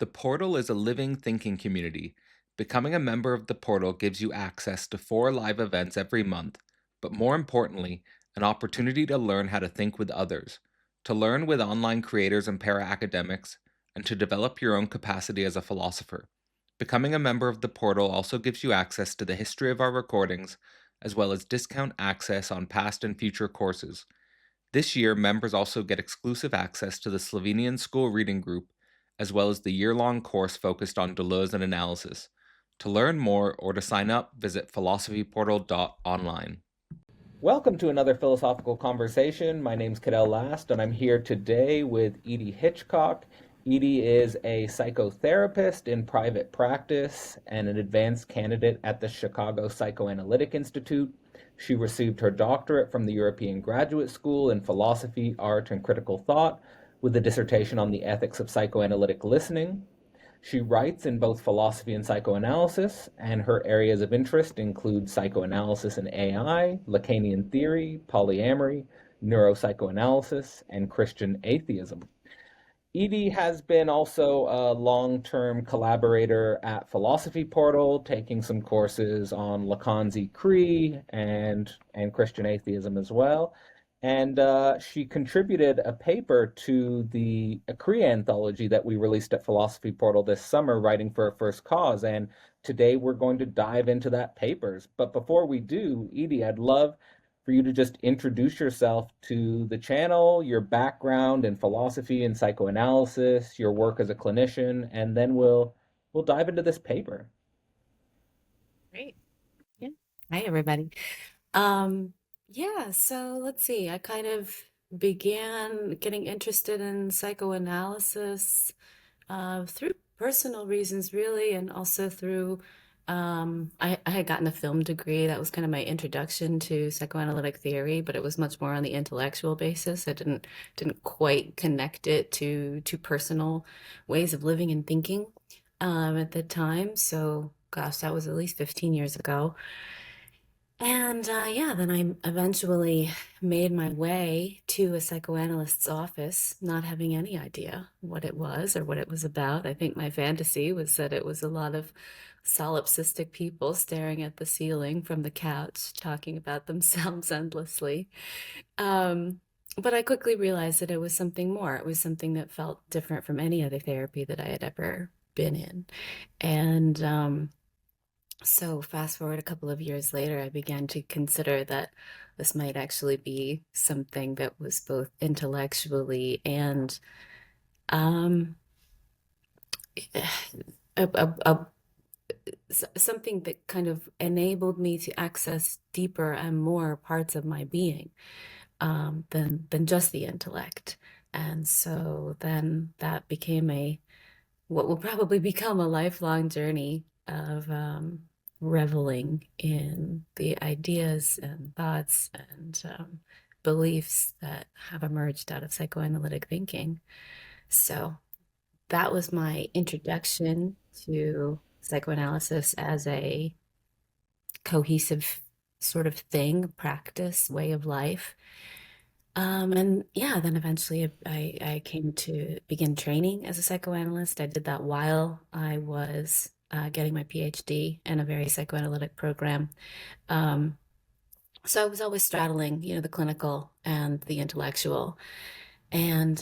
The portal is a living thinking community. Becoming a member of the portal gives you access to 4 live events every month, but more importantly, an opportunity to learn how to think with others, to learn with online creators and para academics, and to develop your own capacity as a philosopher. Becoming a member of the portal also gives you access to the history of our recordings, as well as discount access on past and future courses. This year, members also get exclusive access to the Slovenian School Reading Group, as well as the year-long course focused on Deleuze and analysis. To learn more or to sign up, visit philosophyportal.online. Welcome to another philosophical conversation. My name's Cadell Last, and I'm here today with Edie Hitchcock. Edie is a psychotherapist in private practice and an advanced candidate at the Chicago Psychoanalytic Institute. She received her doctorate from the European Graduate School in Philosophy, Art, and Critical Thought with a dissertation on the ethics of psychoanalytic listening. She writes in both philosophy and psychoanalysis, and her areas of interest include psychoanalysis and AI, Lacanian theory, polyamory, neuropsychoanalysis, and Christian atheism. Edie has been also a long-term collaborator at Philosophy Portal, taking some courses on Lacan's Cree and Christian atheism as well. And she contributed a paper to the Cree anthology that we released at Philosophy Portal this summer, writing for a first cause. And today we're going to dive into that papers. But before we do, Edie, I'd love for you to just introduce yourself to the channel, your background in philosophy and psychoanalysis, your work as a clinician, and then we'll dive into this paper. Great. Yeah. Hi, everybody. Um, yeah, so let's see. I kind of began getting interested in psychoanalysis through personal reasons, really, and also through I had gotten a film degree. That was kind of my introduction to psychoanalytic theory, but it was much more on the intellectual basis. I didn't quite connect it to personal ways of living and thinking at the time. So, gosh, that was at least 15 years ago. And yeah, then I eventually made my way to a psychoanalyst's office, not having any idea what it was or what it was about. I think my fantasy was that it was a lot of solipsistic people staring at the ceiling from the couch, talking about themselves endlessly. Um, but I quickly realized that it was something more. It was something that felt different from any other therapy that I had ever been in. And so fast forward a couple of years later, I began to consider that this might actually be something that was both intellectually and um, a something that kind of enabled me to access deeper and more parts of my being than just the intellect. And so then that became a what will probably become a lifelong journey of reveling in the ideas and thoughts and beliefs that have emerged out of psychoanalytic thinking. So that was my introduction to psychoanalysis as a cohesive sort of thing, practice, way of life. And yeah, then eventually I came to begin training as a psychoanalyst. I did that while I was getting my PhD in a very psychoanalytic program. Um, so I was always straddling, the clinical and the intellectual. And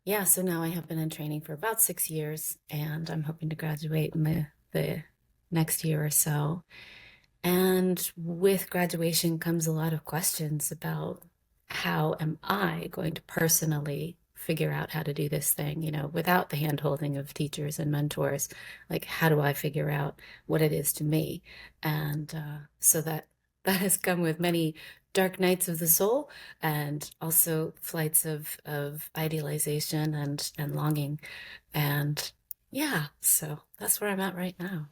yeah, so now I have been in training for about 6 years, and I'm hoping to graduate in the next year or so. And with graduation comes a lot of questions about how am I going to personally figure out how to do this thing, without the hand-holding of teachers and mentors. Like, how do I figure out what it is to me? And so that has come with many dark nights of the soul and also flights of idealization and longing. And yeah, so that's where I'm at right now.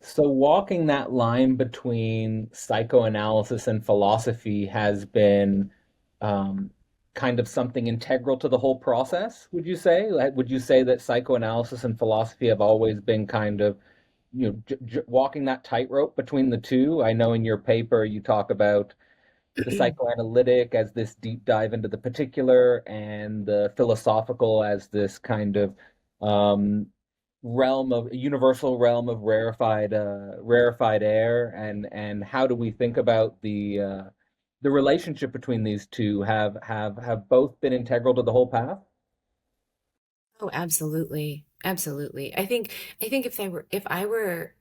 So walking that line between psychoanalysis and philosophy has been um, kind of something integral to the whole process, would you say? Like, would you say that psychoanalysis and philosophy have always been kind of, walking that tightrope between the two? I know in your paper you talk about the psychoanalytic as this deep dive into the particular and the philosophical as this kind of um, realm of universal realm of rarefied air, and how do we think about the relationship between these two? Have both been integral to the whole path? Oh, absolutely. Absolutely. I think if I were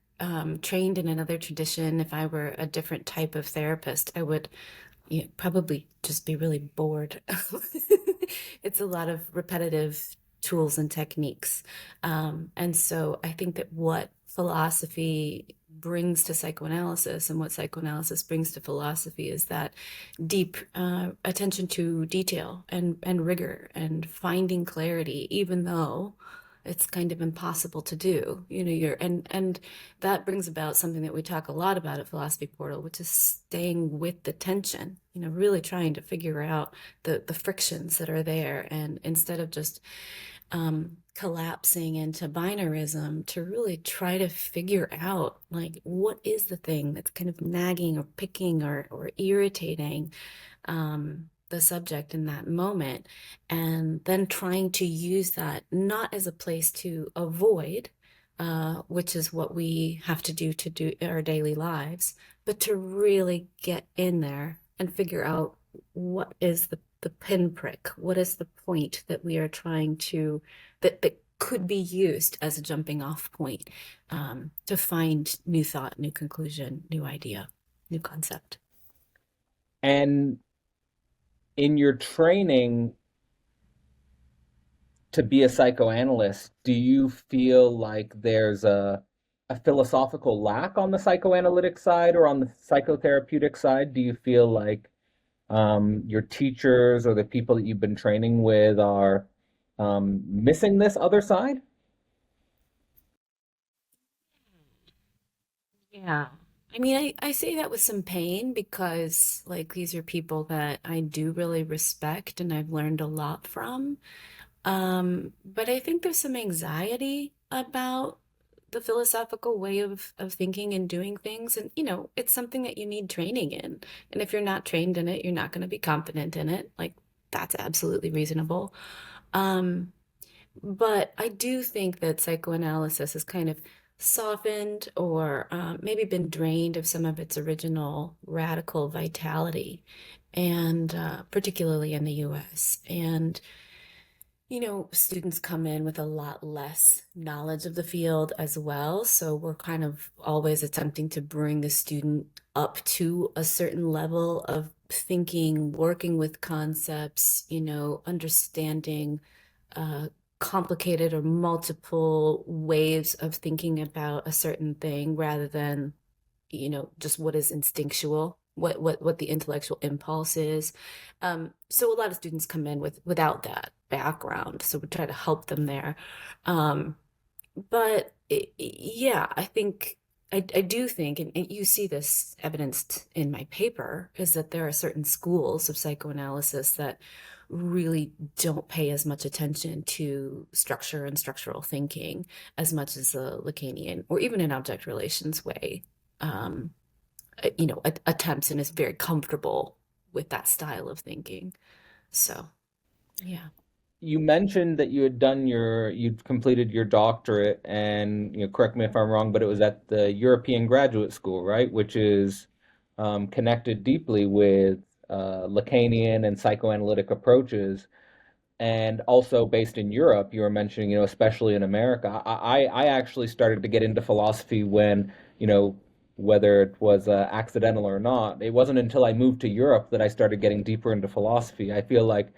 trained in another tradition, if I were a different type of therapist, I would, probably just be really bored. It's a lot of repetitive tools and techniques. And so I think that what philosophy brings to psychoanalysis and what psychoanalysis brings to philosophy is that deep attention to detail and rigor and finding clarity, even though it's kind of impossible to do. And that brings about something that we talk a lot about at Philosophy Portal, which is staying with the tension, really trying to figure out the frictions that are there. And instead of just collapsing into binarism, to really try to figure out, like, what is the thing that's kind of nagging or picking or irritating the subject in that moment, and then trying to use that not as a place to avoid, which is what we have to do our daily lives, but to really get in there and figure out what is the pinprick, what is the point that we are trying to, that could be used as a jumping off point, to find new thought, new conclusion, new idea, new concept. And in your training to be a psychoanalyst, do you feel like there's a philosophical lack on the psychoanalytic side or on the psychotherapeutic side? Do you feel like your teachers or the people that you've been training with are missing this other side? Yeah. I mean, I say that with some pain because, like, these are people that I do really respect and I've learned a lot from. But I think there's some anxiety about the philosophical way of thinking and doing things. And, it's something that you need training in. And if you're not trained in it, you're not going to be confident in it. Like, that's absolutely reasonable. Um, but I do think that psychoanalysis has kind of softened or maybe been drained of some of its original radical vitality, and particularly in the US. And students come in with a lot less knowledge of the field as well. So we're kind of always attempting to bring the student up to a certain level of thinking, working with concepts, understanding uh, complicated or multiple ways of thinking about a certain thing rather than, just what is instinctual, what the intellectual impulse is. So a lot of students come in without that background, so we try to help them there. Um, but yeah, I do think, and you see this evidenced in my paper, is that there are certain schools of psychoanalysis that really don't pay as much attention to structure and structural thinking as much as the Lacanian or even an object relations way, um, attempts, and is very comfortable with that style of thinking. So, yeah. You mentioned that you'd completed your doctorate, and correct me if I'm wrong, but it was at the European Graduate School, right? Which is connected deeply with Lacanian and psychoanalytic approaches, and also based in Europe. You were mentioning, especially in America. I actually started to get into philosophy when, whether it was accidental or not, it wasn't until I moved to Europe that I started getting deeper into philosophy. I feel like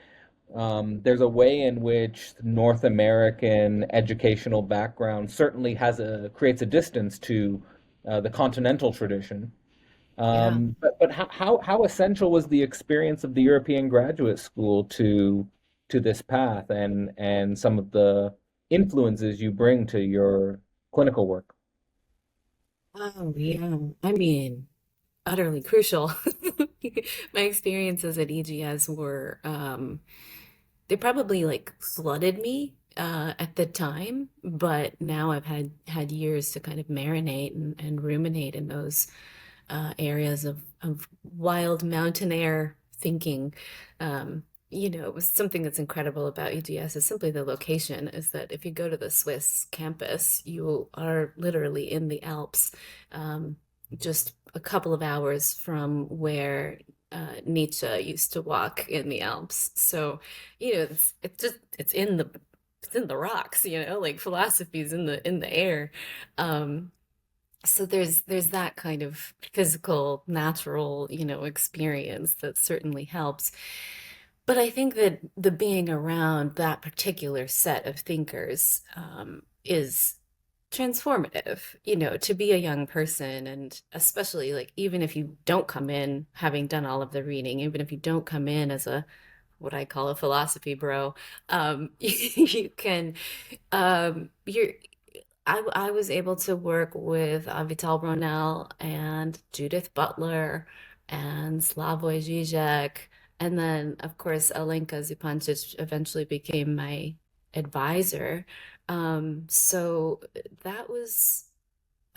there's a way in which North American educational background certainly creates a distance to the continental tradition. Yeah. But how essential was the experience of the European graduate school to this path and some of the influences you bring to your clinical work? Oh, yeah. I mean, utterly crucial. My experiences at EGS were, they probably like flooded me at the time, but now I've had years to kind of marinate and ruminate in those areas of wild mountain air thinking. it was something that's incredible about EGS is simply the location, is that if you go to the Swiss campus, you are literally in the Alps, um, just a couple of hours from where Nietzsche used to walk in the Alps. So, it's in the rocks, like philosophy is in the air. Um, so there's that kind of physical, natural, experience that certainly helps. But I think that the being around that particular set of thinkers is transformative, to be a young person, and especially like even if you don't come in having done all of the reading, even if you don't come in as a what I call a philosophy bro, you can you're I was able to work with Vital Bronell and Judith Butler and Slavoj Žižek. And then, of course, Alenka Zupancic eventually became my advisor. So that was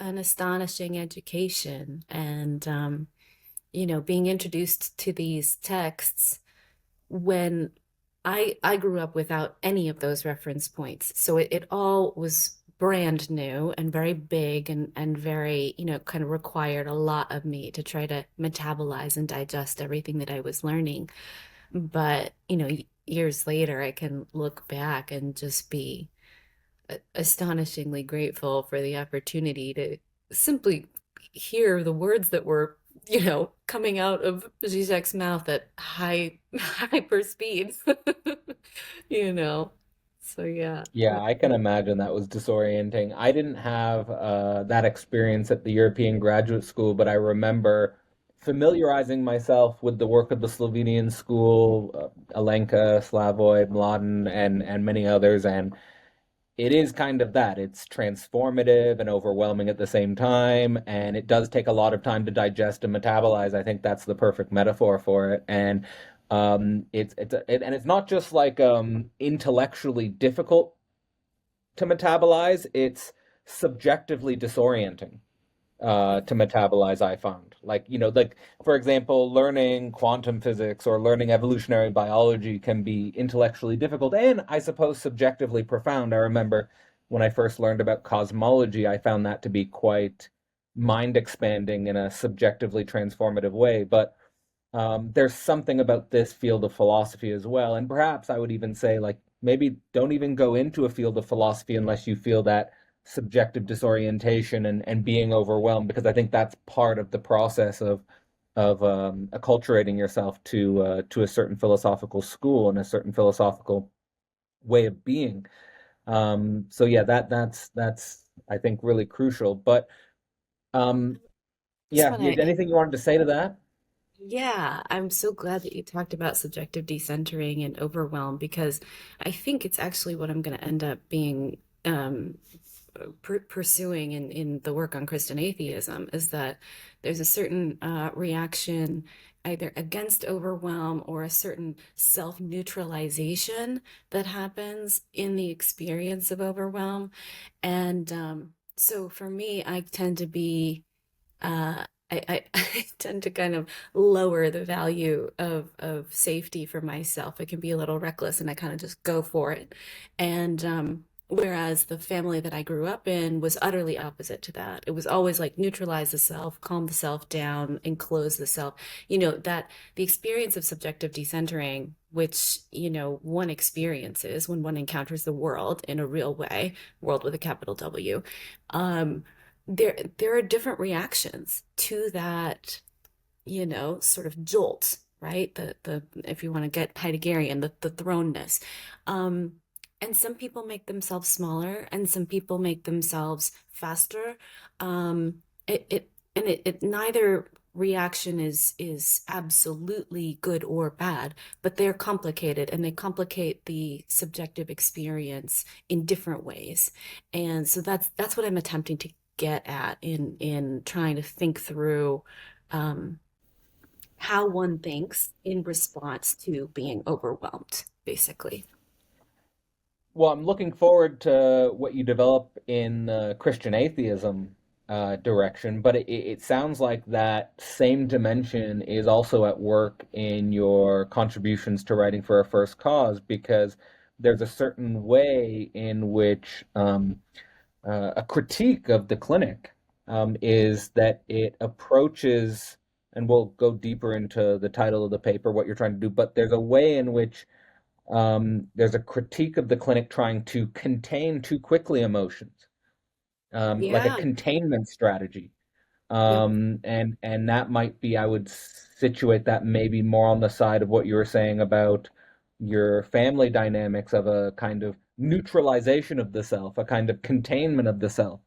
an astonishing education. And, being introduced to these texts when I grew up without any of those reference points. So it all was brand new and very big and very, kind of required a lot of me to try to metabolize and digest everything that I was learning. But, years later, I can look back and just be astonishingly grateful for the opportunity to simply hear the words that were, coming out of Zizek's mouth at hyper speed. you know. So yeah. Yeah, I can imagine that was disorienting. I didn't have that experience at the European Graduate School, but I remember familiarizing myself with the work of the Slovenian school, Alenka, Slavoj, Mladen, and many others, and it is kind of that. It's transformative and overwhelming at the same time, and it does take a lot of time to digest and metabolize. I think that's the perfect metaphor for it. And and it's not just like intellectually difficult to metabolize, it's subjectively disorienting to metabolize, I found. Like, like for example, learning quantum physics or learning evolutionary biology can be intellectually difficult and I suppose subjectively profound. I remember when I first learned about cosmology, I found that to be quite mind expanding in a subjectively transformative way. But there's something about this field of philosophy as well. And perhaps I would even say, like, maybe don't even go into a field of philosophy unless you feel that subjective disorientation and being overwhelmed, because I think that's part of the process of acculturating yourself to a certain philosophical school and a certain philosophical way of being. So yeah, that's I think really crucial. But um, Just yeah, want to anything you wanted to say to that? Yeah, I'm so glad that you talked about subjective decentering and overwhelm because I think it's actually what I'm going to end up being pursuing in the work on Christian atheism is that there's a certain reaction either against overwhelm or a certain self-neutralization that happens in the experience of overwhelm. And so for me, I tend to be I tend to kind of lower the value of safety for myself. I can be a little reckless and I kind of just go for it. And whereas the family that I grew up in was utterly opposite to that. It was always like neutralize the self, calm the self down, enclose the self. That the experience of subjective decentering, which, one experiences when one encounters the world in a real way, world with a capital W. There are different reactions to that, sort of jolt, right? The if you want to get Heideggerian, the thrownness. Um, and some people make themselves smaller, and some people make themselves faster. It neither reaction is absolutely good or bad, but they're complicated and they complicate the subjective experience in different ways. And so that's what I'm attempting to get at in trying to think through um, how one thinks in response to being overwhelmed, basically. Well, I'm looking forward to what you develop in Christian atheism. direction, but it sounds like that same dimension is also at work in your contributions to writing for a first cause, because there's a certain way in which a critique of the clinic is that it approaches, and we'll go deeper into the title of the paper, what you're trying to do, but there's a way in which there's a critique of the clinic trying to contain too quickly emotions, like a Yeah. containment strategy. Yep. And that might be, I would situate that maybe more on the side of what you were saying about your family dynamics, of a kind of neutralization of the self, a kind of containment of the self,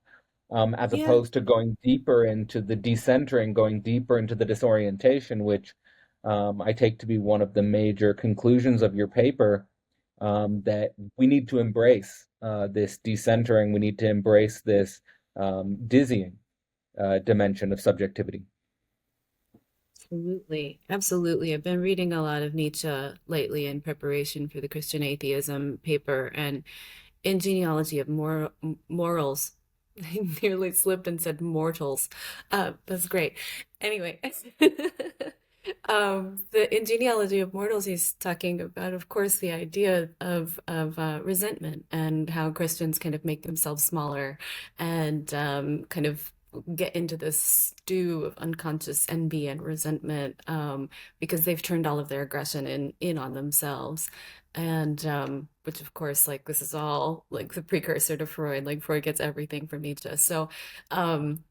as Yeah. opposed to going deeper into the decentering, going deeper into the disorientation, which I take to be one of the major conclusions of your paper, that we need to embrace this decentering, we need to embrace this dizzying dimension of subjectivity. Absolutely. Absolutely. I've been reading a lot of Nietzsche lately in preparation for the Christian atheism paper, and in genealogy of morals. I nearly slipped and said mortals. That's great. Anyway, the in genealogy of mortals, he's talking about, of course, the idea of resentment, and how Christians kind of make themselves smaller, and kind of get into this stew of unconscious envy and resentment, because they've turned all of their aggression in on themselves. And which, of course, like, this is all like the precursor to Freud. Like, Freud gets everything from Nietzsche. So um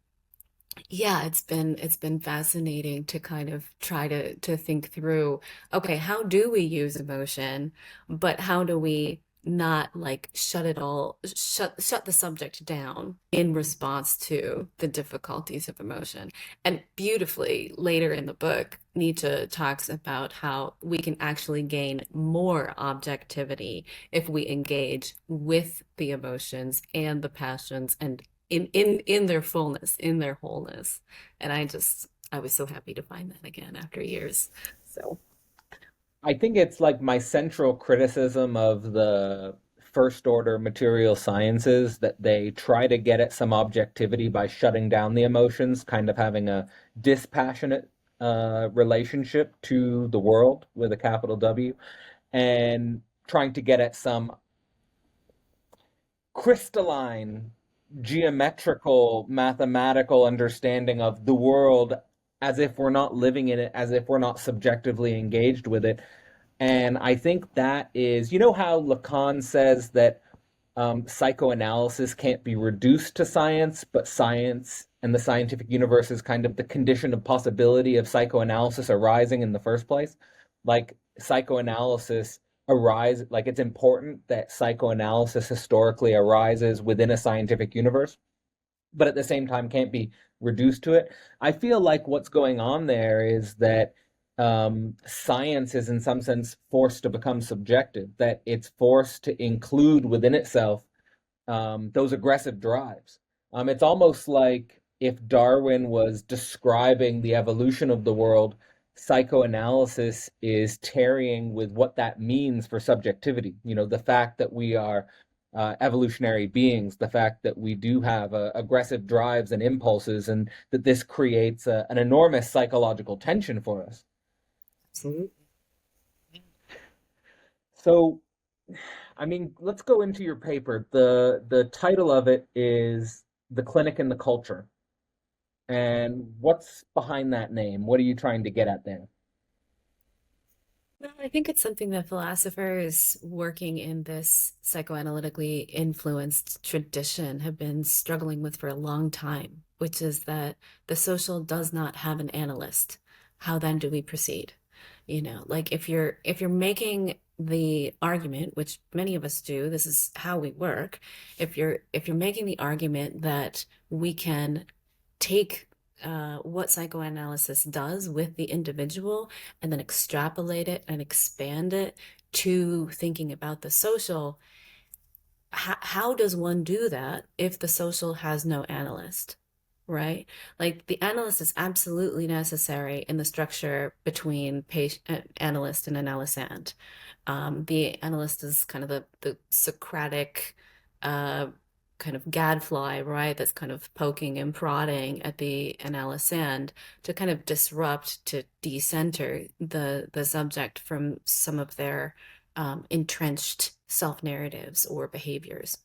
yeah, it's been fascinating to kind of try to think through, okay, how do we use emotion, but how do we not like shut the subject down in response to the difficulties of emotion. And beautifully later in the book, Nietzsche talks about how we can actually gain more objectivity if we engage with the emotions and the passions, and in their fullness, in their wholeness. And I was so happy to find that again after years. So I think it's like my central criticism of the first order material sciences, that they try to get at some objectivity by shutting down the emotions, kind of having a dispassionate relationship to the world with a capital W, and trying to get at some crystalline, geometrical, mathematical understanding of the world, as if we're not living in it, as if we're not subjectively engaged with it. And I think that is, you know, how Lacan says that psychoanalysis can't be reduced to science, but science and the scientific universe is kind of the condition of possibility of psychoanalysis arising in the first place. Like, psychoanalysis arise, like, it's important that psychoanalysis historically arises within a scientific universe, but at the same time can't be reduced to it. I feel like what's going on there is that science is in some sense forced to become subjective, that it's forced to include within itself those aggressive drives. It's almost like if Darwin was describing the evolution of the world, psychoanalysis is tarrying with what that means for subjectivity. You know, the fact that we are evolutionary beings, the fact that we do have aggressive drives and impulses, and that this creates an enormous psychological tension for us. absolutely. So, I mean, let's go into your paper. The title of it is The Clinic and the Culture. And what's behind that name? What are you trying to get at there? Well, I think it's something that philosophers working in this psychoanalytically influenced tradition have been struggling with for a long time, which is that the social does not have an analyst. How then do we proceed? You know, like, if you're making the argument, which many of us do, this is how we work. If you're making the argument that we can take what psychoanalysis does with the individual and then extrapolate it and expand it to thinking about the social, how does one do that if the social has no analyst? Right? Like, the analyst is absolutely necessary in the structure between patient, analyst and analysand. The analyst is kind of the Socratic uh, kind of gadfly, right? That's kind of poking and prodding at the analyst end to kind of disrupt, to decenter the subject from some of their entrenched self-narratives or behaviors.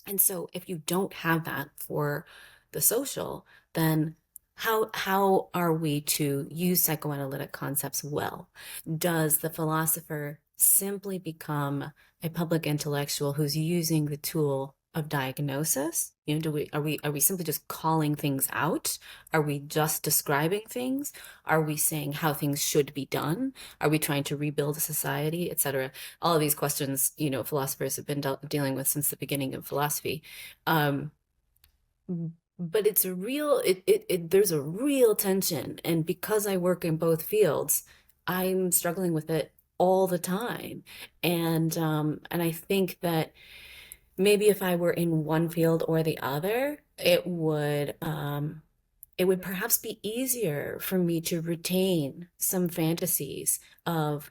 And so if you don't have that for the social, then how are we to use psychoanalytic concepts well? Does the philosopher simply become a public intellectual who's using the tool of diagnosis? You know, do we are we simply just calling things out? Are we just describing things? Are we saying how things should be done? Are we trying to rebuild a society, etc.? All of these questions, philosophers have been dealing with since the beginning of philosophy. Um, but it's a real, there's a real tension. And because I work in both fields, I'm struggling with it all the time. And I think that maybe if I were in one field or the other, it would perhaps be easier for me to retain some fantasies of,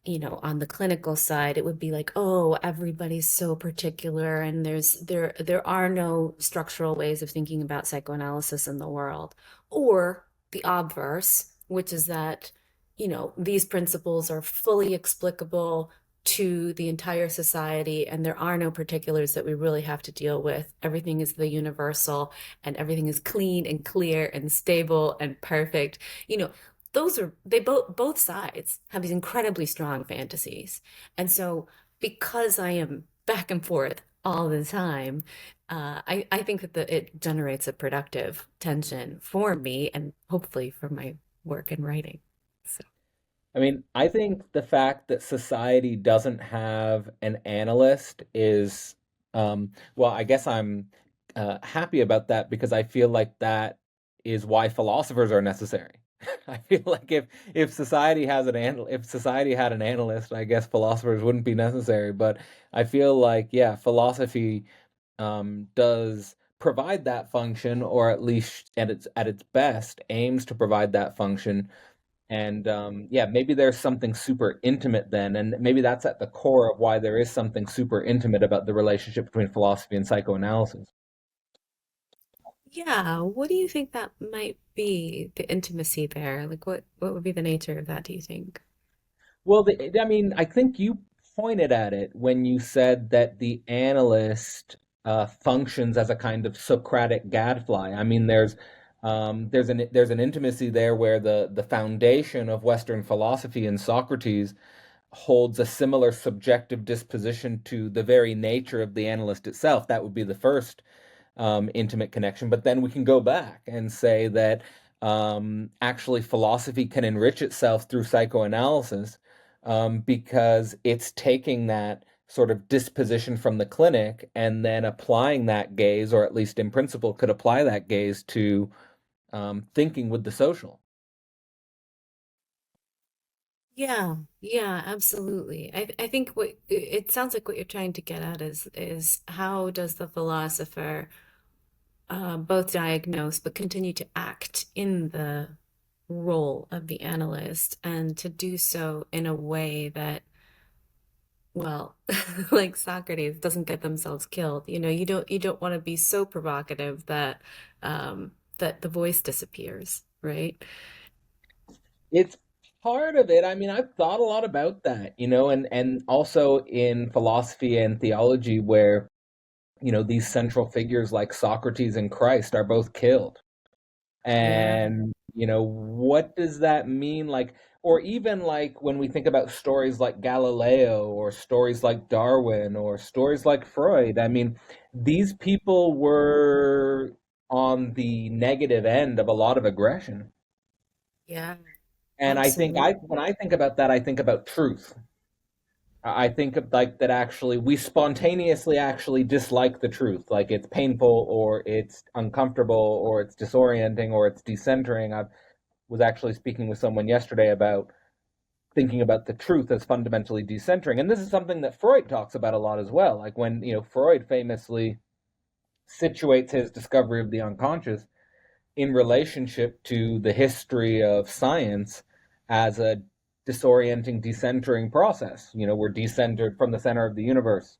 on the clinical side, it would be like, oh, everybody's so particular, and there are no structural ways of thinking about psychoanalysis in the world. Or the obverse, which is that, these principles are fully explicable to the entire society, and there are no particulars that we really have to deal with. Everything is the universal, and everything is clean and clear and stable and perfect. You know, those are they both sides have these incredibly strong fantasies. And so because I am back and forth all the time, I think that it generates a productive tension for me and hopefully for my work and writing. So I mean, I think the fact that society doesn't have an analyst is, well, I guess I'm happy about that because I feel like that is why philosophers are necessary. I feel like if society has if society had an analyst, I guess philosophers wouldn't be necessary. But I feel like, yeah, philosophy does provide that function, or at least at its best aims to provide that function. And yeah, maybe there's something super intimate then, and maybe that's at the core of why there is something super intimate about the relationship between philosophy and psychoanalysis. yeah, what do you think that might be, the intimacy there? Like what would be the nature of that, do you think? Well, I mean, I think you pointed at it when you said that the analyst functions as a kind of Socratic gadfly. I mean, there's an intimacy there where the foundation of Western philosophy in Socrates holds a similar subjective disposition to the very nature of the analyst itself. That would be the first intimate connection. But then we can go back and say that actually philosophy can enrich itself through psychoanalysis because it's taking that sort of disposition from the clinic and then applying that gaze, or at least in principle, could apply that gaze to thinking with the social. Yeah, yeah, absolutely. I think what it sounds like what you're trying to get at is how does the philosopher both diagnose but continue to act in the role of the analyst, and to do so in a way that, well, like Socrates, doesn't get themselves killed. You don't want to be so provocative that the voice disappears, right? It's part of it. I mean, I've thought a lot about that, and also in philosophy and theology where, these central figures like Socrates and Christ are both killed. Yeah. And, what does that mean? Like, or even like when we think about stories like Galileo or stories like Darwin or stories like Freud, I mean, these people were on the negative end of a lot of aggression. Yeah, And I think when absolutely. I think about that, I think about truth. I think of like that actually we spontaneously actually dislike the truth. Like it's painful or it's uncomfortable or it's disorienting or it's decentering. I was actually speaking with someone yesterday about thinking about the truth as fundamentally decentering. And this is something that Freud talks about a lot as well. Like when, Freud famously situates his discovery of the unconscious in relationship to the history of science as a disorienting, decentering process. We're decentered from the center of the universe.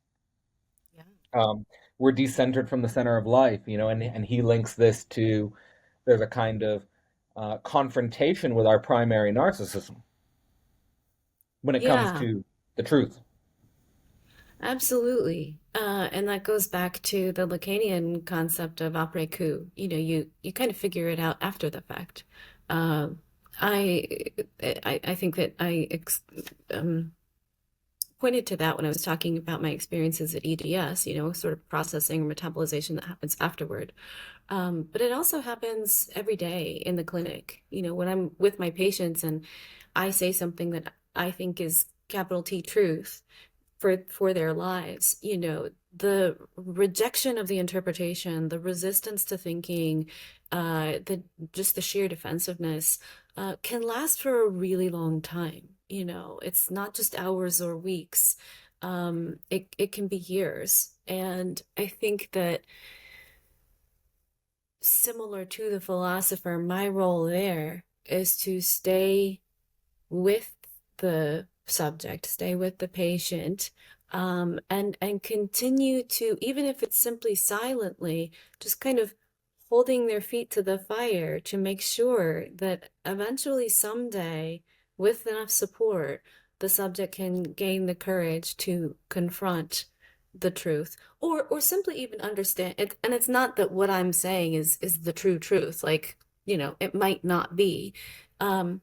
Yeah. Um, we're decentered from the center of life, and he links this to there's a kind of confrontation with our primary narcissism when it comes Yeah, to the truth. absolutely. And that goes back to the Lacanian concept of après coup. You kind of figure it out after the fact. Uh, I, I think that um, pointed to that when I was talking about my experiences at EDS, sort of processing or metabolization that happens afterward. But it also happens every day in the clinic. When I'm with my patients and I say something that I think is capital T truth for their lives, the rejection of the interpretation, the resistance to thinking, the just the sheer defensiveness can last for a really long time. It's not just hours or weeks. It can be years. And I think that similar to the philosopher, my role there is to stay with the subject, stay with the patient, and continue to, even if it's simply silently, just kind of holding their feet to the fire to make sure that eventually someday, with enough support, the subject can gain the courage to confront the truth or simply even understand it. And it's not that what I'm saying is the true truth. Like, it might not be. Um,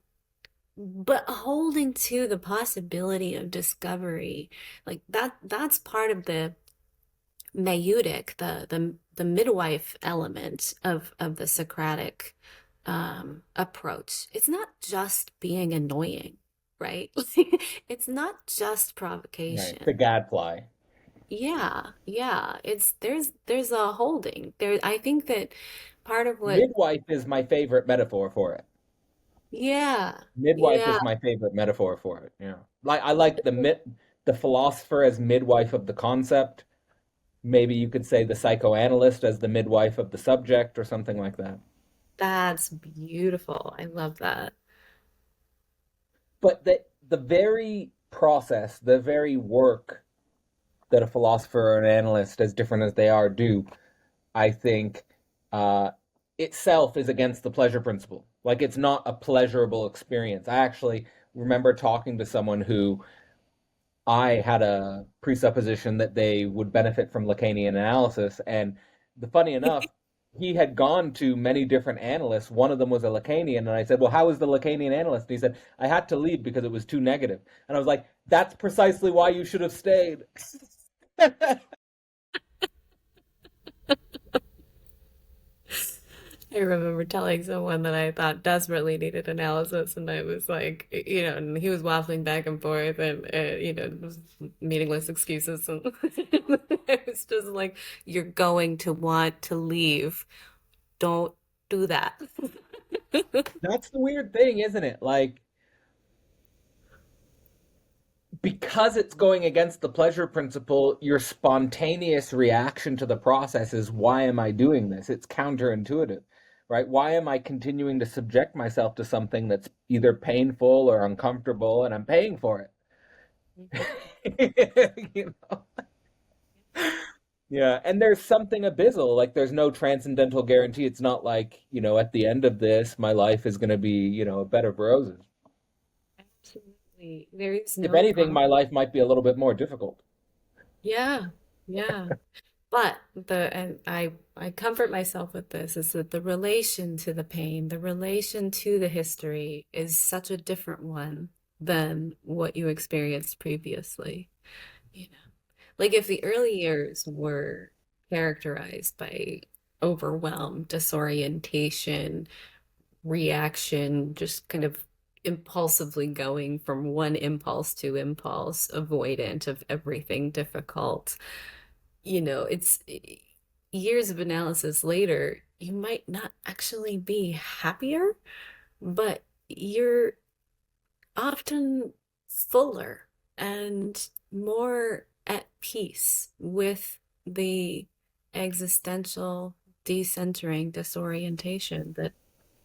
but holding to the possibility of discovery, like that's part of the maieutic, the midwife element of the Socratic approach. It's not just being annoying, right? It's not just Right. The provocation. gadfly. Yeah, yeah. There's a holding. I think that part of what Midwife is my favorite metaphor for it. yeah, Midwife yeah. is my favorite metaphor for it. Yeah. Like I like the philosopher as midwife of the concept. Maybe you could say the psychoanalyst as the midwife of the subject or something like that. That's beautiful. I love that. But the very process, the very work that a philosopher or an analyst, as different as they are, do, I think, uh, itself is against the pleasure principle. Like it's not a pleasurable experience. I actually remember talking to someone who I had a presupposition that they would benefit from Lacanian analysis. And funny enough, he had gone to many different analysts. One of them was a Lacanian. And I said, well, how is the Lacanian analyst? And he said, I had to leave because it was too negative. And I was like, that's precisely why you should have stayed. I remember telling someone that I thought desperately needed analysis, and I was like, and he was waffling back and forth, and it was meaningless excuses, and it was just like, you're going to want to leave. Don't do that. That's the weird thing, isn't it? Like, because it's going against the pleasure principle, your spontaneous reaction to the process is, why am I doing this? It's counterintuitive, right? Why am I continuing to subject myself to something that's either painful or uncomfortable and I'm paying for it? You know? Yeah, and there's something abyssal, like there's no transcendental guarantee. It's not like, at the end of this, my life is going to be, a bed of roses. Absolutely. There is If no anything, my promise. life might be a little bit more difficult. Yeah, yeah. But and I comfort myself with this is that the relation to the pain, the relation to the history is such a different one than what you experienced previously. You know, like if the early years were characterized by overwhelm, disorientation, reaction, just kind of impulsively going from one impulse to impulse, avoidant of everything difficult, it's years of analysis later, you might not actually be happier, but you're often fuller and more at peace with the existential decentering disorientation that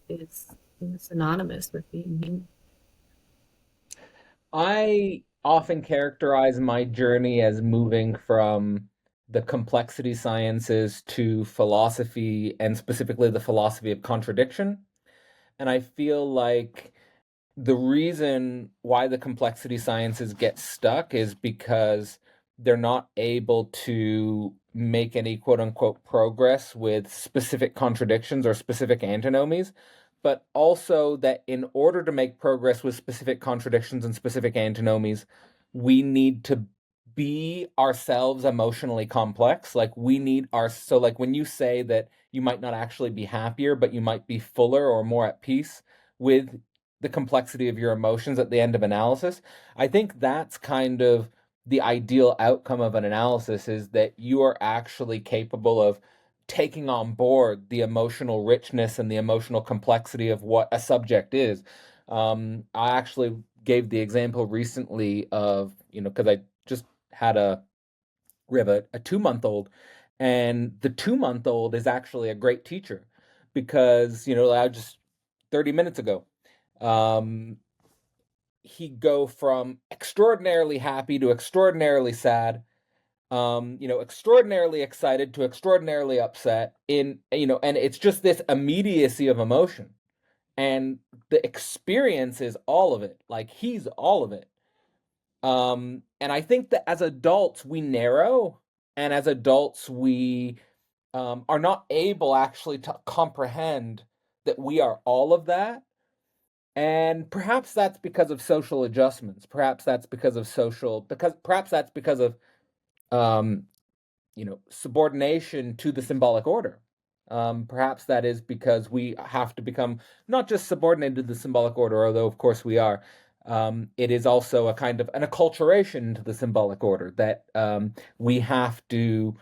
is synonymous with being human. I often characterize my journey as moving from the complexity sciences to philosophy, and specifically the philosophy of contradiction. And I feel like the reason why the complexity sciences get stuck is because they're not able to make any quote unquote progress with specific contradictions or specific antinomies, but also that in order to make progress with specific contradictions and specific antinomies, we need to be ourselves emotionally complex. Like we need our, so like when you say that you might not actually be happier, but you might be fuller or more at peace with the complexity of your emotions at the end of analysis. I think that's kind of the ideal outcome of an analysis, is that you are actually capable of taking on board the emotional richness and the emotional complexity of what a subject is. I actually gave the example recently of, because I just had we have a 2 month old, and the 2 month old is actually a great teacher because, I just 30 minutes ago, um, he'd go from extraordinarily happy to extraordinarily sad, extraordinarily excited to extraordinarily upset and it's just this immediacy of emotion. And the experience is all of it. Like he's all of it. And I think that as adults, we narrow, and as adults, we are not able actually to comprehend that we are all of that. And perhaps that's because of social adjustments. Perhaps that's because of um, subordination to the symbolic order. Perhaps that is because we have to become not just subordinated to the symbolic order, although of course we are. It is also a kind of an acculturation to the symbolic order that we have to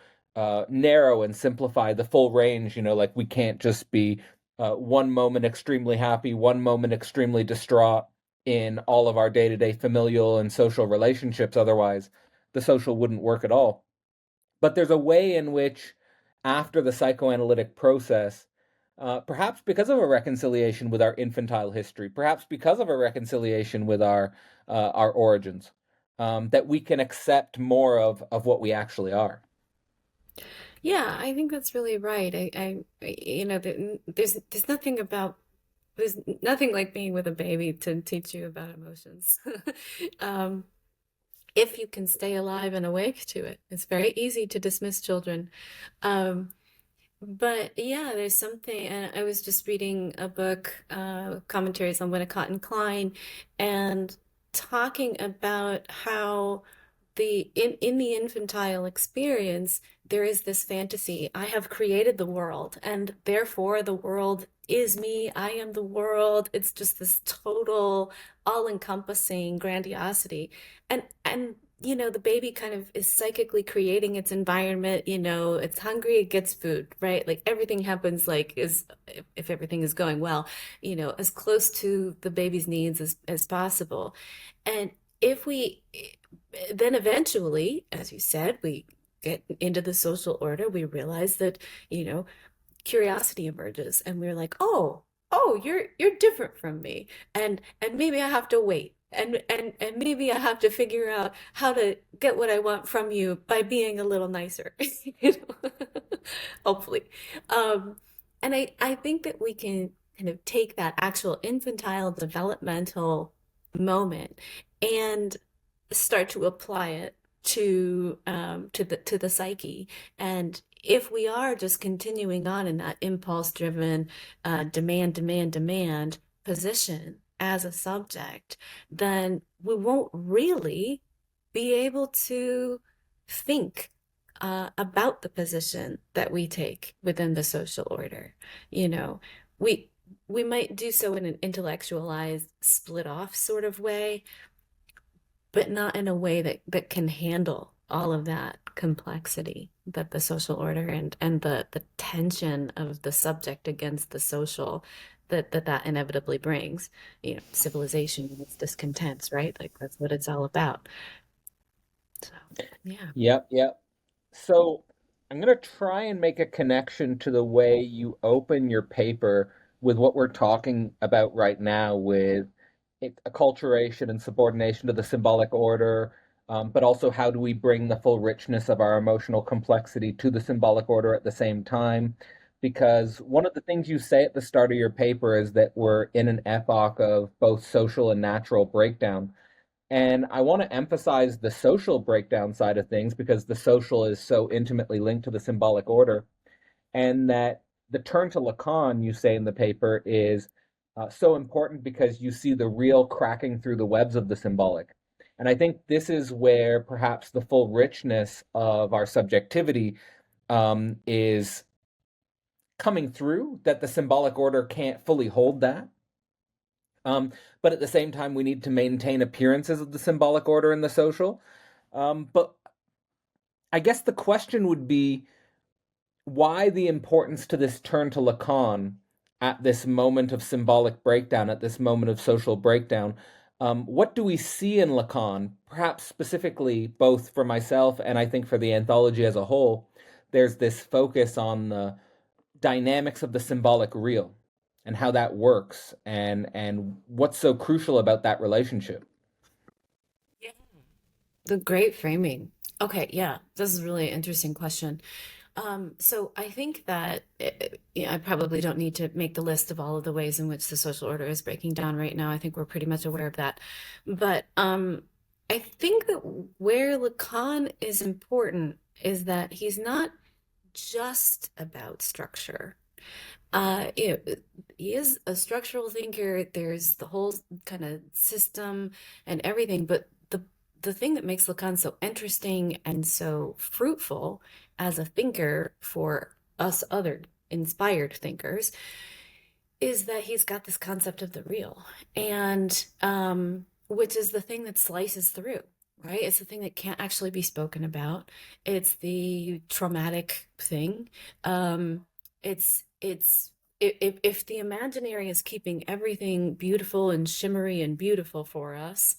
narrow and simplify the full range. Like we can't just be one moment extremely happy, one moment extremely distraught in all of our day-to-day familial and social relationships. Otherwise, the social wouldn't work at all. But there's a way in which, after the psychoanalytic process, perhaps because of a reconciliation with our infantile history, perhaps because of a reconciliation with our origins, that we can accept more of what we actually are. Yeah, I think that's really right. There's nothing about there's nothing like being with a baby to teach you about emotions. Um, if you can stay alive and awake to it, it's very easy to dismiss children. Um, but yeah, there's something, and I was just reading a book, commentaries on Winnicott and Klein, and talking about how in the infantile experience, there is this fantasy. I have created the world, and therefore the world is me. I am the world. It's just this total, all-encompassing grandiosity. And the baby kind of is psychically creating its environment. It's hungry, it gets food, right? Like everything happens like is if everything is going well, as close to the baby's needs as possible. And if we then eventually, as you said, we get into the social order, we realize that, you know, curiosity emerges and we're like, oh, you're different from me. And maybe I have to wait. And maybe I have to figure out how to get what I want from you by being a little nicer, you know, hopefully. Um, and I think that we can kind of take that actual infantile developmental moment and start to apply it to the psyche. And if we are just continuing on in that impulse driven demand position as a subject, then we won't really be able to think about the position that we take within the social order. You know, we we might do so in an intellectualized, split off sort of way, but not in a way that can handle all of that complexity that the social order and the tension of the subject against the social that inevitably brings. Civilization and its discontents, right? Like that's what it's all about. So, yeah. Yep, yep. So I'm going to try and make a connection to the way you open your paper with what we're talking about right now with acculturation and subordination to the symbolic order, but also how do we bring the full richness of our emotional complexity to the symbolic order at the same time? Because one of the things you say at the start of your paper is that we're in an epoch of both social and natural breakdown. And I want to emphasize the social breakdown side of things because the social is so intimately linked to the symbolic order, and that the turn to Lacan, you say in the paper, is so important because you see the real cracking through the webs of the symbolic. And I think this is where perhaps the full richness of our subjectivity is coming through, that the symbolic order can't fully hold that. Um, but at the same time, we need to maintain appearances of the symbolic order in the social. But I guess the question would be, why the importance to this turn to Lacan at this moment of symbolic breakdown, at this moment of social breakdown? What do we see in Lacan, perhaps specifically, both for myself and I think for the anthology as a whole? There's this focus on the dynamics of the symbolic real and how that works, and what's so crucial about that relationship. Yeah. The great framing. Okay, yeah, this is a really interesting question. So I think that yeah, I probably don't need to make the list of all of the ways in which the social order is breaking down right now. I think we're pretty much aware of that. But I think that where Lacan is important is that he's not just about structure. You know, he is a structural thinker. There's the whole kind of system and everything, but the thing that makes Lacan so interesting and so fruitful as a thinker for us other inspired thinkers is that he's got this concept of the real, and which is the thing that slices through, right? It's the thing that can't actually be spoken about. It's the traumatic thing. It's if the imaginary is keeping everything beautiful and shimmery and beautiful for us,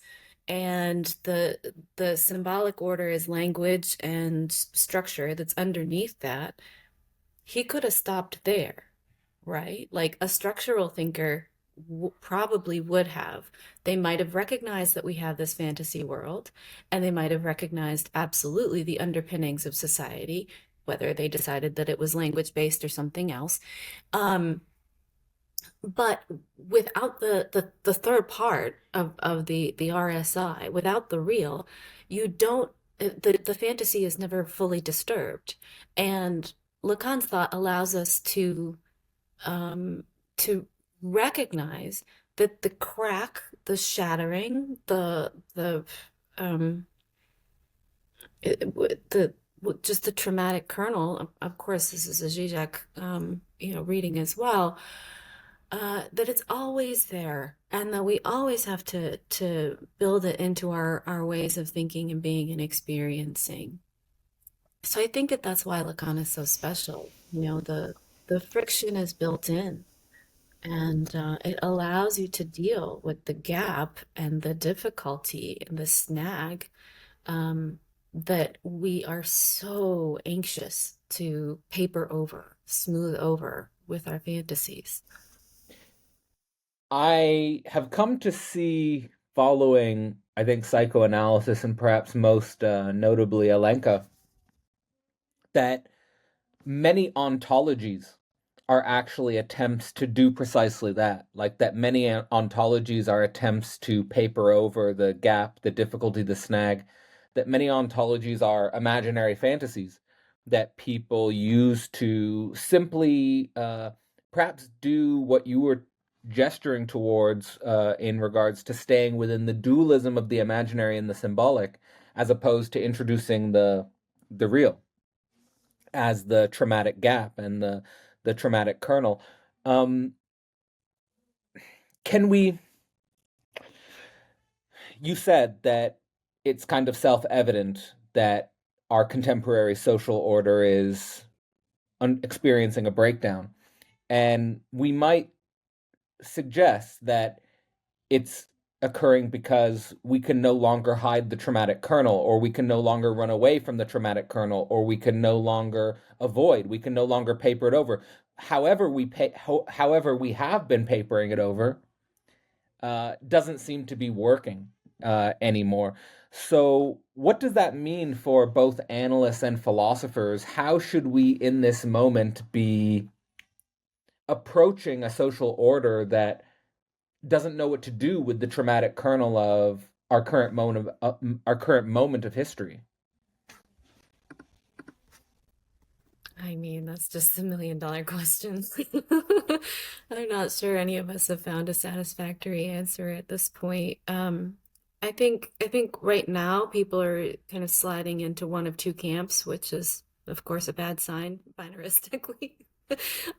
and the symbolic order is language and structure that's underneath that, he could have stopped there, right? Like a structural thinker probably would have. They might have recognized that we have this fantasy world, and they might have recognized absolutely the underpinnings of society, whether they decided that it was language based or something else. Um, but without the third part of the RSI, without the real, you don't the fantasy is never fully disturbed. And Lacan's thought allows us um, to recognize that the crack, the shattering, um, the just the traumatic kernel. Of course, this is a Zizek, reading as well. That it's always there, and that we always have to build it into our ways of thinking and being and experiencing. So I think that that's why Lacan is so special. The friction is built in, and it allows you to deal with the gap and the difficulty and the snag um, that we are so anxious to paper over, smooth over with our fantasies. I have come to see, following, I think, psychoanalysis and perhaps most notably Alenka, that many ontologies are actually attempts to do precisely that. Like that many ontologies are attempts to paper over the gap, the difficulty, the snag. That many ontologies are imaginary fantasies that people use to simply perhaps do what you were gesturing towards in regards to staying within the dualism of the imaginary and the symbolic, as opposed to introducing the real as the traumatic gap and the traumatic kernel. Um, can we? You said that it's kind of self-evident that our contemporary social order is experiencing a breakdown, and we might suggest that it's occurring because we can no longer hide the traumatic kernel, or we can no longer run away from the traumatic kernel, or we can no longer avoid, we can no longer paper it over. However we have been papering it over, doesn't seem to be working. anymore. So, what does that mean for both analysts and philosophers? How should we, in this moment, be approaching a social order that doesn't know what to do with the traumatic kernel of our current moment of history? I mean, that's just the $1 million question. I'm not sure any of us have found a satisfactory answer at this point. I think right now people are kind of sliding into one of two camps, which is, of course, a bad sign binaristically.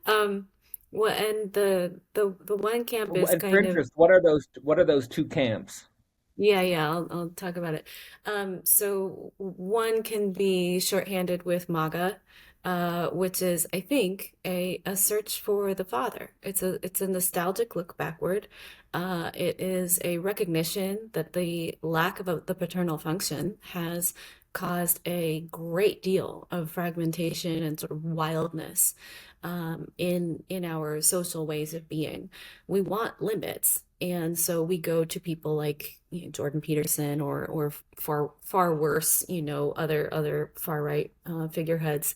Um, and the one camp is And for kind of interest, what are those two camps? yeah, I'll talk about it. So one can be shorthanded with MAGA, which is, I think, a search for the father. It's a nostalgic look backward. It is a recognition that the lack of the paternal function has caused a great deal of fragmentation and sort of wildness in our social ways of being. We want limits. And so we go to people like Jordan Peterson or far worse, other far right figureheads.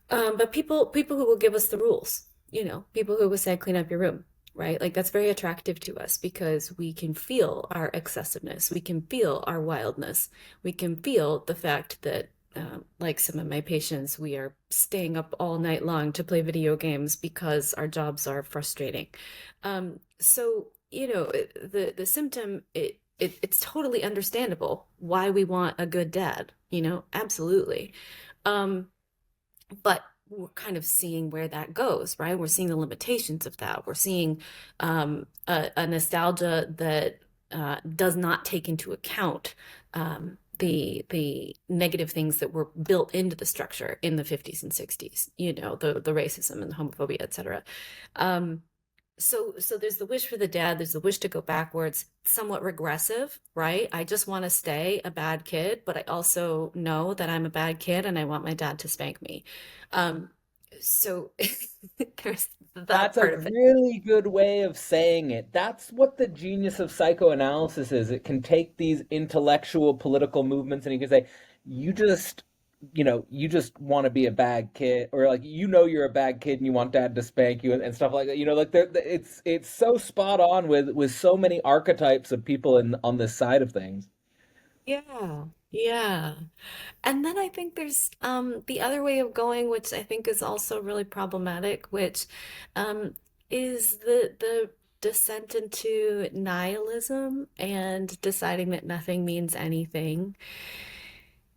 But people who will give us the rules, people who will say clean up your room, right? Like that's very attractive to us because we can feel our excessiveness, we can feel our wildness, we can feel the fact that like some of my patients, we are staying up all night long to play video games because our jobs are frustrating. So, the symptom, it's totally understandable why we want a good dad, absolutely. Um, but we're kind of seeing where that goes, right? We're seeing the limitations of that. We're seeing a nostalgia that does not take into account the negative things that were built into the structure in the 50s and 60s, the racism and the homophobia, et cetera. Um, so there's the wish for the dad, there's the wish to go backwards, somewhat regressive, right? I just want to stay a bad kid, but I also know that I'm a bad kid and I want my dad to spank me. Um, so there's that That's a part of it. really good way of saying it. That's what the genius of psychoanalysis is. It can take these intellectual political movements and you can say, you just, you just want to be a bad kid, or like, you're a bad kid and you want dad to spank you and stuff like that. Like it's so spot on with so many archetypes of people on this side of things. Yeah. Yeah. And then I think there's the other way of going, which I think is also really problematic, which um is the descent into nihilism and deciding that nothing means anything.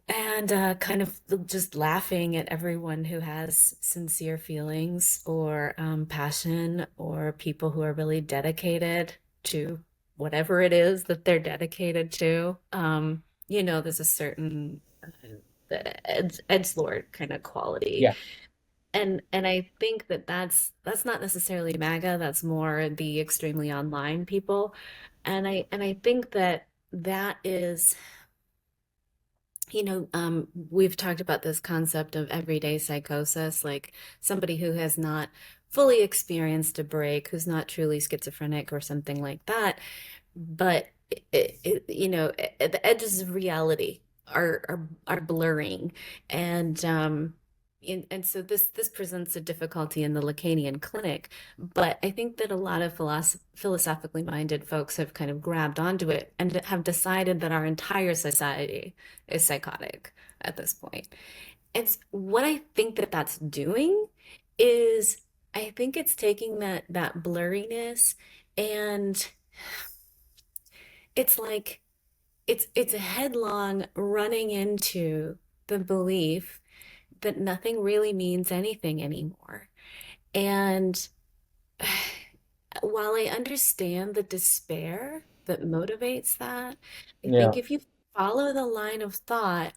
And kind of just laughing at everyone who has sincere feelings or passion or people who are really dedicated to whatever it is that they're dedicated to. There's a certain the edgelord kind of quality. Yeah. And I think that that's not necessarily MAGA, that's more the extremely online people. And I think that that is we've talked about this concept of everyday psychosis, like somebody who has not fully experienced a break, who's not truly schizophrenic or something like that, but the edges of reality are blurring, and and so this presents a difficulty in the Lacanian clinic. But I think that a lot of philosophically minded folks have kind of grabbed onto it and have decided that our entire society is psychotic at this point. It's what I think that that's doing is I think it's taking that blurriness, and it's like it's a headlong running into the belief that nothing really means anything anymore. And while I understand the despair that motivates that, I think Yeah. if you follow the line of thought,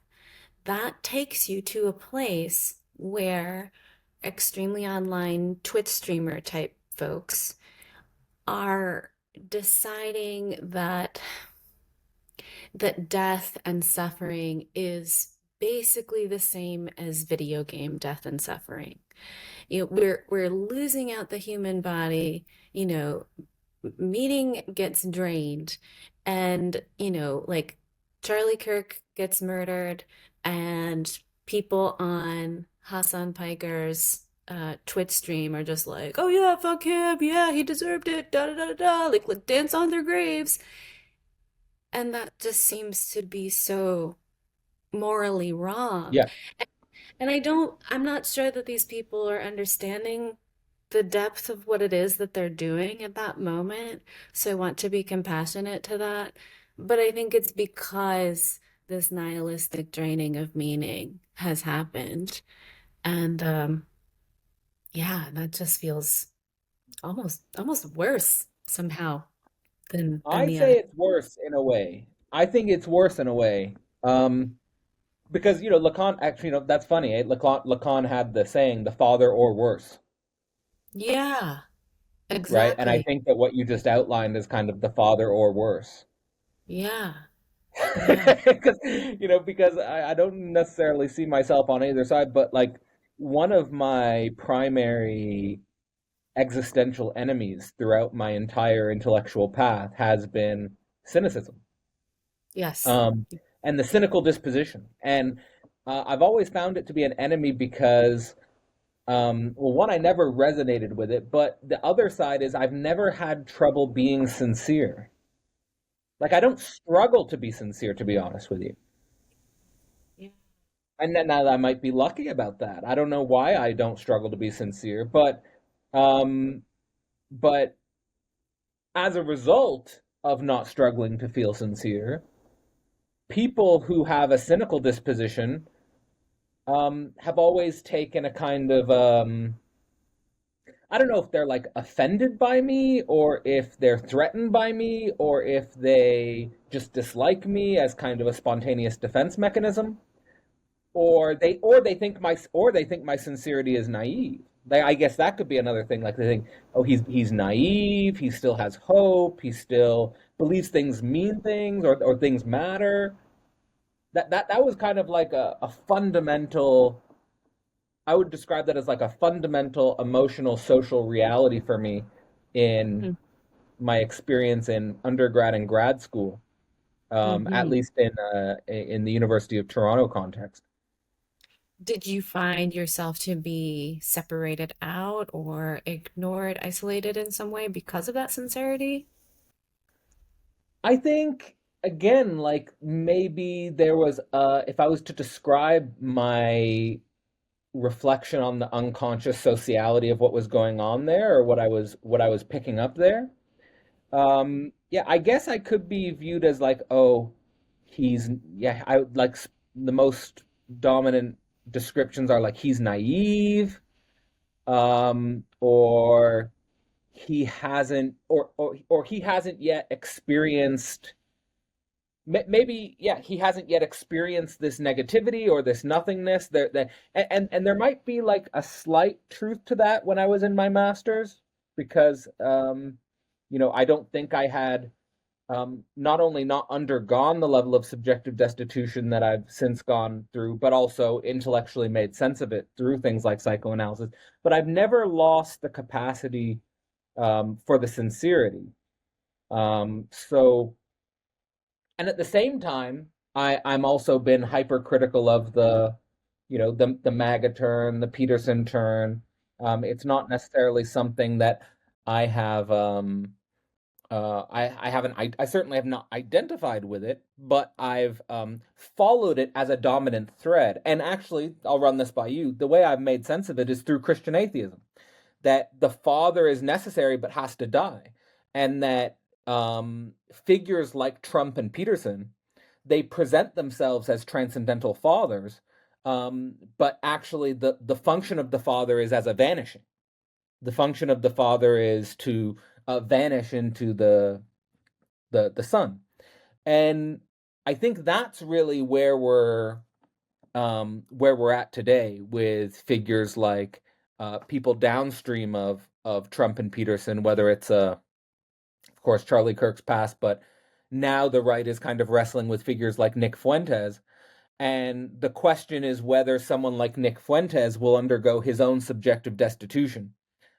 that takes you to a place where extremely online Twitch streamer type folks are deciding that death and suffering is basically the same as video game death and suffering. We're losing out the human body, meaning gets drained, And, like Charlie Kirk gets murdered, and people on Hassan Piker's Twitch stream are just like, oh yeah, fuck him. Yeah, he deserved it. Da da da da da. Like dance on their graves. And that just seems to be so morally wrong. Yeah. And I'm not sure that these people are understanding the depth of what it is that they're doing at that moment. So I want to be compassionate to that. But I think it's because this nihilistic draining of meaning has happened. And yeah, that just feels almost worse somehow than I'd the say other. it's worse in a way. I think it's worse in a way. Because, Lacan actually, that's funny, eh? Lacan had the saying, the father or worse, Yeah, right? And I exactly. think that what you just outlined is kind of the father or worse. Yeah, yeah. Because I don't necessarily see myself on either side, but like one of my primary existential enemies throughout my entire intellectual path has been cynicism, Yes. um, and the cynical disposition. And I've always found it to be an enemy because, well, one, I never resonated with it, but the other side is I've never had trouble being sincere. Like, I don't struggle to be sincere, to be honest with you. Yeah. And then now I might be lucky about that. I don't know why I don't struggle to be sincere, um, but as a result of not struggling to feel sincere, people who have a cynical disposition have always taken a kind of I don't know if they're like offended by me or if they're threatened by me or if they just dislike me as kind of a spontaneous defense mechanism, or they think my sincerity is naive. I guess that could be another thing. Like they think, oh, he's naive. He still has hope. He still believes things mean things or things matter. That was kind of like a fundamental. I would describe that as like a fundamental emotional social reality for me in my experience in undergrad and grad school, at Mm-hmm. least in the University of Toronto context. Did you find yourself to be separated out or ignored, isolated in some way because of that sincerity? I think again, like maybe there was if I was to describe my reflection on the unconscious sociality of what was going on there or what I was picking up there. Yeah, I guess I could be viewed as like, oh, he's yeah, I would like the most dominant descriptions are like he's naive, or he hasn't or he hasn't yet experienced maybe yeah he hasn't yet experienced this negativity or this nothingness and there might be like a slight truth to that when I was in my master's because I don't think I had not only not undergone the level of subjective destitution that I've since gone through, but also intellectually made sense of it through things like psychoanalysis. But I've never lost the capacity for the sincerity. So and at the same time, I'm also been hypercritical of the MAGA turn, the Peterson turn. It's not necessarily something that I have I haven't I certainly have not identified with it, but I've followed it as a dominant thread. And actually, I'll run this by you. The way I've made sense of it is through Christian atheism, that the father is necessary but has to die, and that figures like Trump and Peterson, they present themselves as transcendental fathers, but actually the function of the father is as a vanishing. The function of the father is to vanish into the sun, and I think that's really where we're at today with figures like people downstream of Trump and Peterson, whether it's of course Charlie Kirk's past, but now the right is kind of wrestling with figures like Nick Fuentes. And the question is whether someone like Nick Fuentes will undergo his own subjective destitution,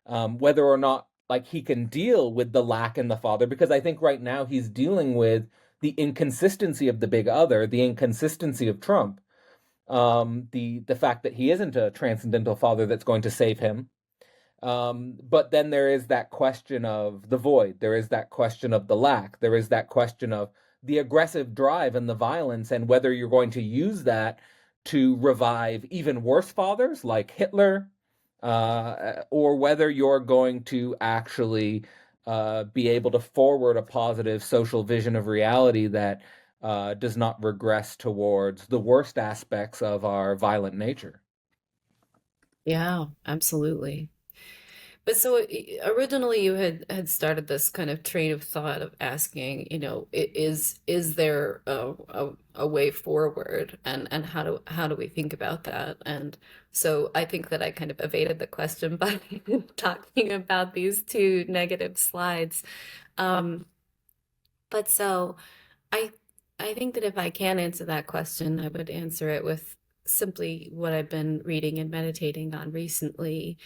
whether or not like he can deal with the lack in the father, because I think right now he's dealing with the inconsistency of the big other, the inconsistency of Trump, the fact that he isn't a transcendental father that's going to save him. But then there is that question of the void. There is that question of the lack. There is that question of the aggressive drive and the violence, and whether you're going to use that to revive even worse fathers like Hitler, or whether you're going to actually be able to forward a positive social vision of reality that does not regress towards the worst aspects of our violent nature. Yeah, absolutely. But so originally you had started this kind of train of thought of asking, is there a way forward, and how do we think about that? And so I think that I kind of evaded the question by talking about these two negative slides. Um, but so I I think that if I can answer that question, I would answer it with simply what I've been reading and meditating on recently,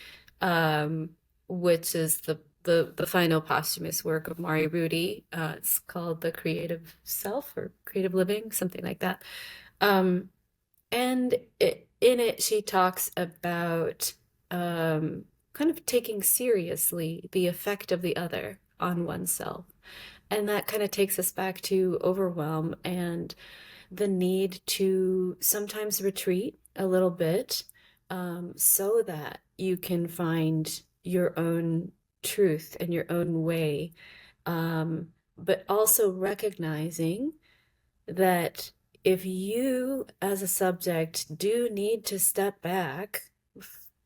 um, which is the final posthumous work of Mari Rudy. It's called The Creative Self or Creative Living, something like that. Um, and in it, she talks about kind of taking seriously the effect of the other on oneself. And that kind of takes us back to overwhelm and the need to sometimes retreat a little bit, so that you can find your own truth and your own way. But also recognizing that if you, as a subject, do need to step back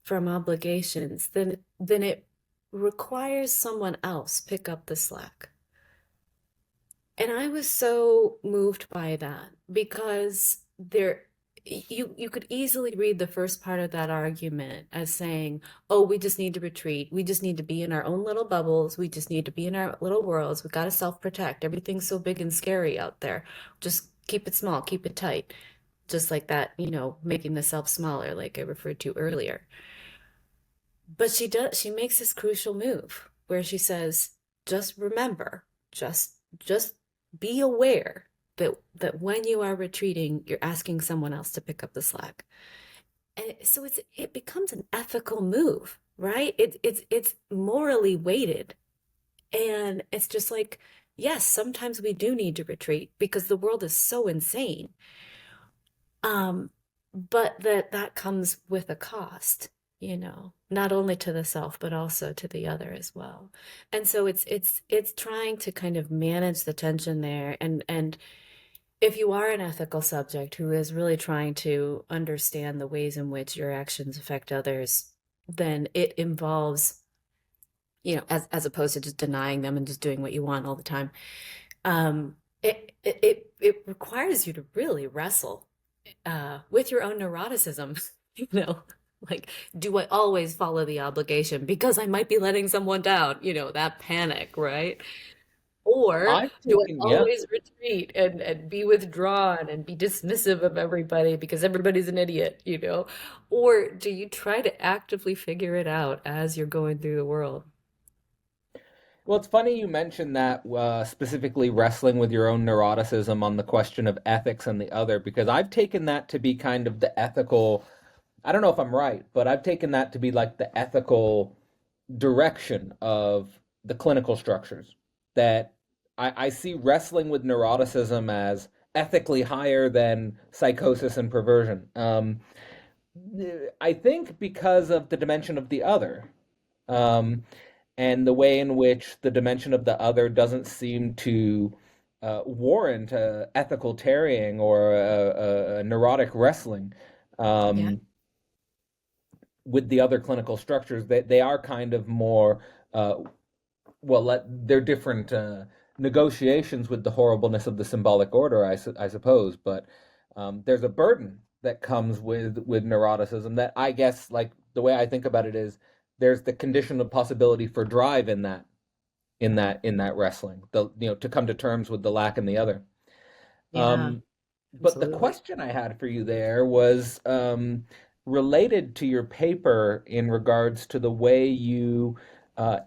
from obligations, then it requires someone else pick up the slack. And I was so moved by that because you could easily read the first part of that argument as saying, "Oh, we just need to retreat. We just need to be in our own little bubbles. We just need to be in our little worlds. We got to self-protect. Everything's so big and scary out there. Just keep it small, keep it tight." Just like that, making the self smaller, like I referred to earlier. But she makes this crucial move where she says, just remember, just be aware that when you are retreating, you're asking someone else to pick up the slack. And so it becomes an ethical move, right? It's morally weighted. And it's just like, yes, sometimes we do need to retreat because the world is so insane. Um, but that comes with a cost, not only to the self, but also to the other as well. And so it's trying to kind of manage the tension there. And if you are an ethical subject who is really trying to understand the ways in which your actions affect others, then it involves, as opposed to just denying them and just doing what you want all the time, it requires you to really wrestle with your own neuroticism, you know, like, do I always follow the obligation because I might be letting someone down, that panic, right? Or I've do I taken, yeah. always retreat and be withdrawn and be dismissive of everybody because everybody's an idiot, Or do you try to actively figure it out as you're going through the world? Well, it's funny you mentioned that, specifically wrestling with your own neuroticism on the question of ethics and the other, because I've taken that to be kind of the ethical. I don't know if I'm right, but I've taken that to be like the ethical direction of the clinical structures. That I see wrestling with neuroticism as ethically higher than psychosis and perversion. I think because of the dimension of the other. Um, and the way in which the dimension of the other doesn't seem to warrant ethical tarrying or a neurotic wrestling Yeah. um, with the other clinical structures. They are kind of more, uh, they're different negotiations with the horribleness of the symbolic order, I suppose. But there's a burden that comes with neuroticism that, I guess, like the way I think about it is, there's the condition of possibility for drive in that wrestling, to come to terms with the lack in the other. Yeah, um but the absolutely. question I had for you there was related to your paper in regards to the way you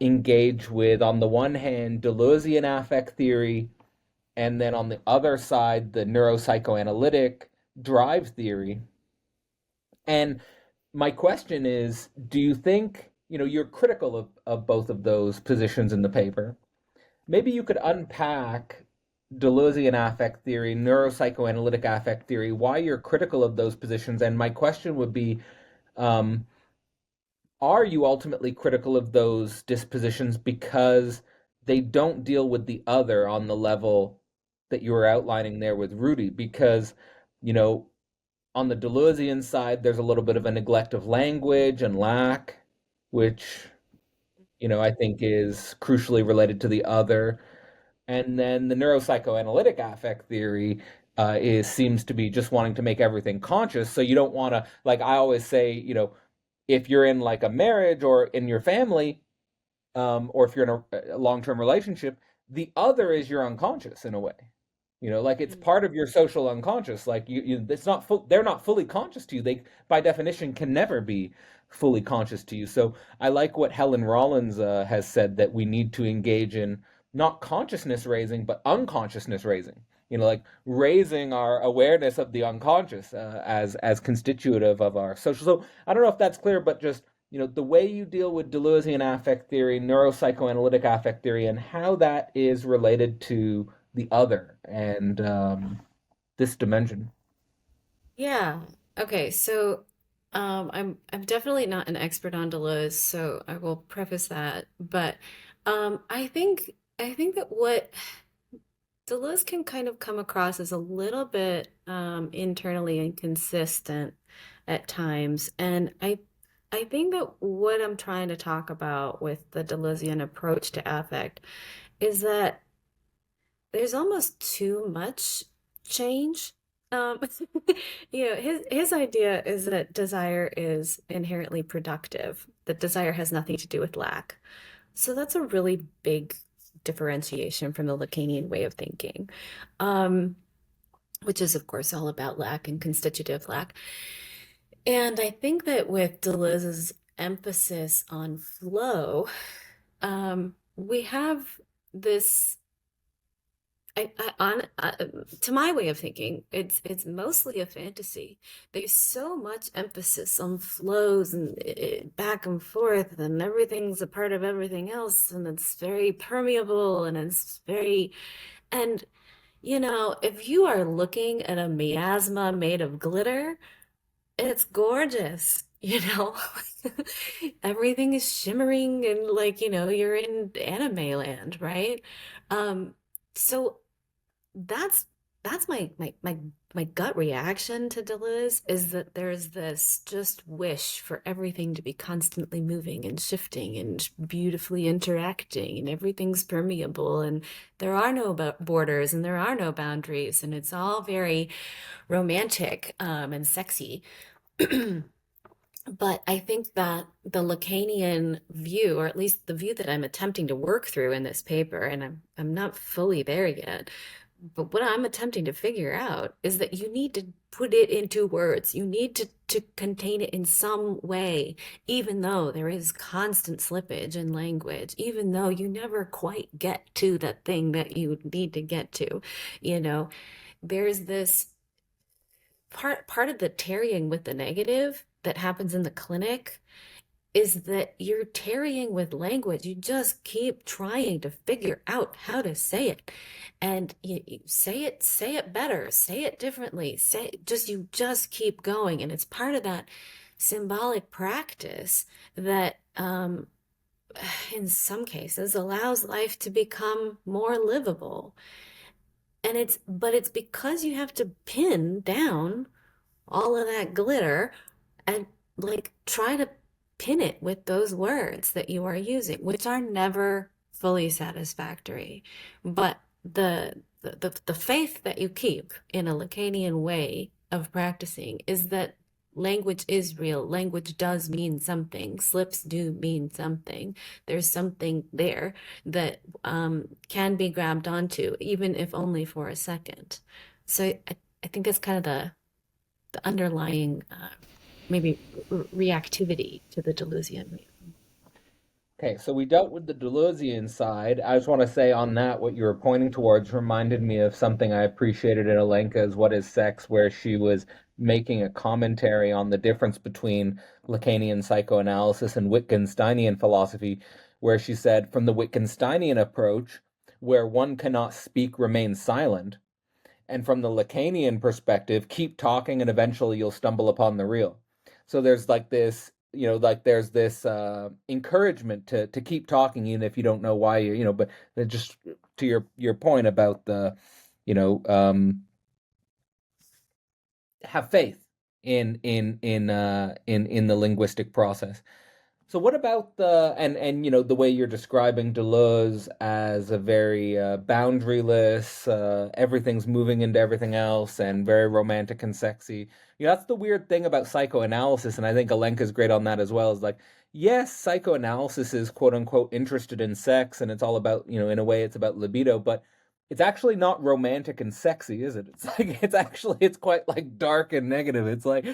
engage with, on the one hand, Deleuzian affect theory, and then on the other side, the neuropsychoanalytic drive theory. And my question is, do you think, you're critical of both of those positions in the paper? Maybe you could unpack Deleuzian affect theory, neuropsychoanalytic affect theory, why you're critical of those positions. And my question would be, um, are you ultimately critical of those dispositions because they don't deal with the other on the level that you were outlining there with Rudy? Because, you know, on the Deleuzian side, there's a little bit of a neglect of language and lack, which, I think is crucially related to the other. And then the neuropsychoanalytic affect theory is seems to be just wanting to make everything conscious. So you don't want to, like I always say, if you're in like a marriage or in your family, or if you're in a long-term relationship, the other is your unconscious in a way. Like it's Mm. part of your social unconscious. Like it's not full, they're not fully conscious to you. They, by definition, can never be fully conscious to you. So I like what Helen Rollins has said, that we need to engage in not consciousness raising, but unconsciousness raising. Like raising our awareness of the unconscious as constitutive of our social. So I don't know if that's clear, but just the way you deal with Deleuzian affect theory, neuropsychoanalytic affect theory, and how that is related to the other and this dimension. Yeah. Okay. So, I'm definitely not an expert on Deleuze, so I will preface that. But I think that what Deleuze can kind of come across as a little bit internally inconsistent at times, and I think that what I'm trying to talk about with the Deleuzian approach to affect is that there's almost too much change. Um, his idea is that desire is inherently productive, that desire has nothing to do with lack. So that's a really big differentiation from the Lacanian way of thinking, um, which is, of course, all about lack and constitutive lack. And I think that with Deleuze's emphasis on flow, we have this to my way of thinking, it's mostly a fantasy. There's so much emphasis on flows and back and forth, and everything's a part of everything else, and it's very permeable, and it's very, and if you are looking at a miasma made of glitter, it's gorgeous. Everything is shimmering and like, you're in anime land, right? Um, so that's that's my gut reaction to Deleuze is that there's this just wish for everything to be constantly moving and shifting and beautifully interacting, and everything's permeable, and there are no borders and there are no boundaries, and it's all very romantic and sexy. But I think that the Lacanian view, or at least the view that I'm attempting to work through in this paper, and I'm not fully there yet, but what I'm attempting to figure out is that you need to put it into words. You need to contain it in some way, even though there is constant slippage in language, even though you never quite get to that thing that you need to get to. You know, there's this part of the tarrying with the negative that happens in the clinic is that you're tarrying with language. You just keep trying to figure out how to say it. And you say it better, say it differently, you just keep going. And it's part of that symbolic practice that in some cases allows life to become more livable. But it's because you have to pin down all of that glitter and like try to pin it with those words that you are using, which are never fully satisfactory. But the faith that you keep in a Lacanian way of practicing is that language is real. Language does mean something. Slips do mean something. There's something there that can be grabbed onto, even if only for a second. So I think that's kind of the underlying maybe reactivity to the Deleuzian. Okay, so we dealt with the Deleuzian side. I just want to say on that, what you were pointing towards reminded me of something I appreciated in Alenka's What is Sex, where she was making a commentary on the difference between Lacanian psychoanalysis and Wittgensteinian philosophy, where she said, from the Wittgensteinian approach, where one cannot speak, remain silent, and from the Lacanian perspective, keep talking and eventually you'll stumble upon the real. So there's like this, like there's this encouragement to keep talking even if you don't know why but just to your point about the, you know, have faith in the linguistic process. So what about the and the way you're describing Deleuze as a very boundaryless, everything's moving into everything else and very romantic and sexy. That's the weird thing about psychoanalysis, and I think Alenka's great on that as well. Is like, yes, psychoanalysis is quote unquote interested in sex, and it's all about in a way it's about libido, but it's actually not romantic and sexy, is it? It's like it's quite like dark and negative. It's like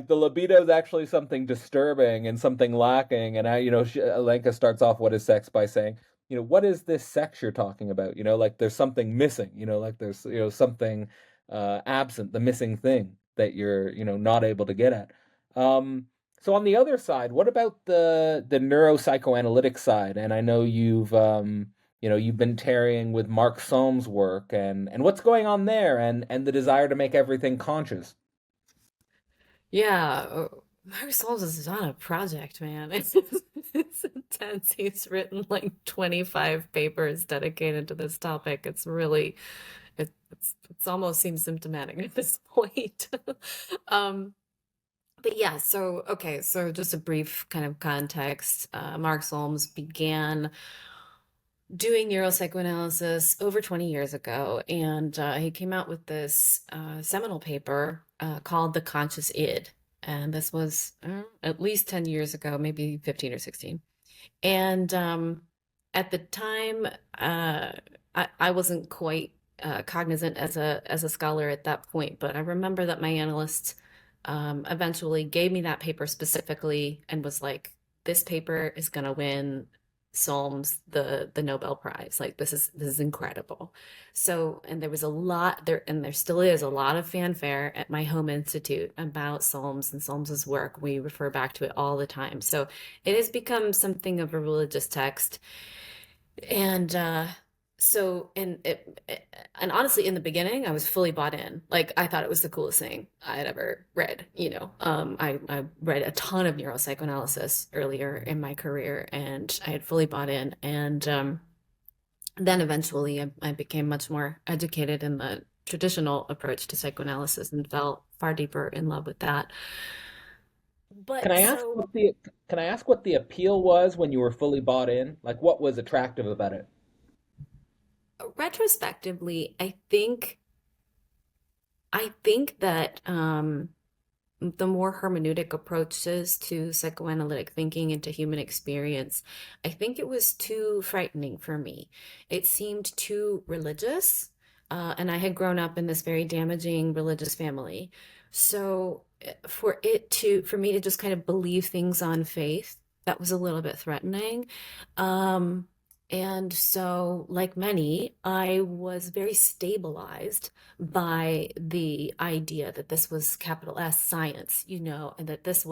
the libido is actually something disturbing and something lacking. And Alenka starts off "What is sex?" by saying, what is this sex you're talking about? Like there's something missing. Like there's something absent, the missing thing that you're not able to get at. Um, so on the other side, what about the neuropsychoanalytic side? And I know you've been tarrying with Mark Soames' work and what's going on there and the desire to make everything conscious. Yeah, Mark Solves is on a project, man. It's intense. He's written like 25 papers dedicated to this topic. It's really it's almost seems symptomatic at this point. Um, but yeah, so okay, so just a brief kind of context. Mark Solms began doing neuropsychoanalysis over 20 years ago, and he came out with this seminal paper called The Conscious Id. And this was at least 10 years ago, maybe 15 or 16. And at the time, I wasn't quite cognizant as a scholar at that point, but I remember that my analyst eventually gave me that paper specifically and was like, "This paper is going to win Solms the Nobel Prize. Like this is incredible." So, and there was a lot there, and there still is a lot of fanfare at my home institute about Solms and Solms's work. We refer back to it all the time. So it has become something of a religious text. And so and honestly in the beginning I was fully bought in. Like I thought it was the coolest thing I had ever read, you know. I read a ton of neuropsychoanalysis earlier in my career and I had fully bought in. And then eventually I became much more educated in the traditional approach to psychoanalysis and fell far deeper in love with that. Can But I ask so what the can I ask what the appeal was when you were fully bought in? Like what was attractive about it? retrospectively, I think that the more hermeneutic approaches to psychoanalytic thinking into human experience, I think it was too frightening for me. It seemed too religious, and I had grown up in this very damaging religious family. So for me to just kind of believe things on faith, that was a little bit threatening. Um, and so, like many, I was very stabilized by the idea that this was capital S science, you know, and that it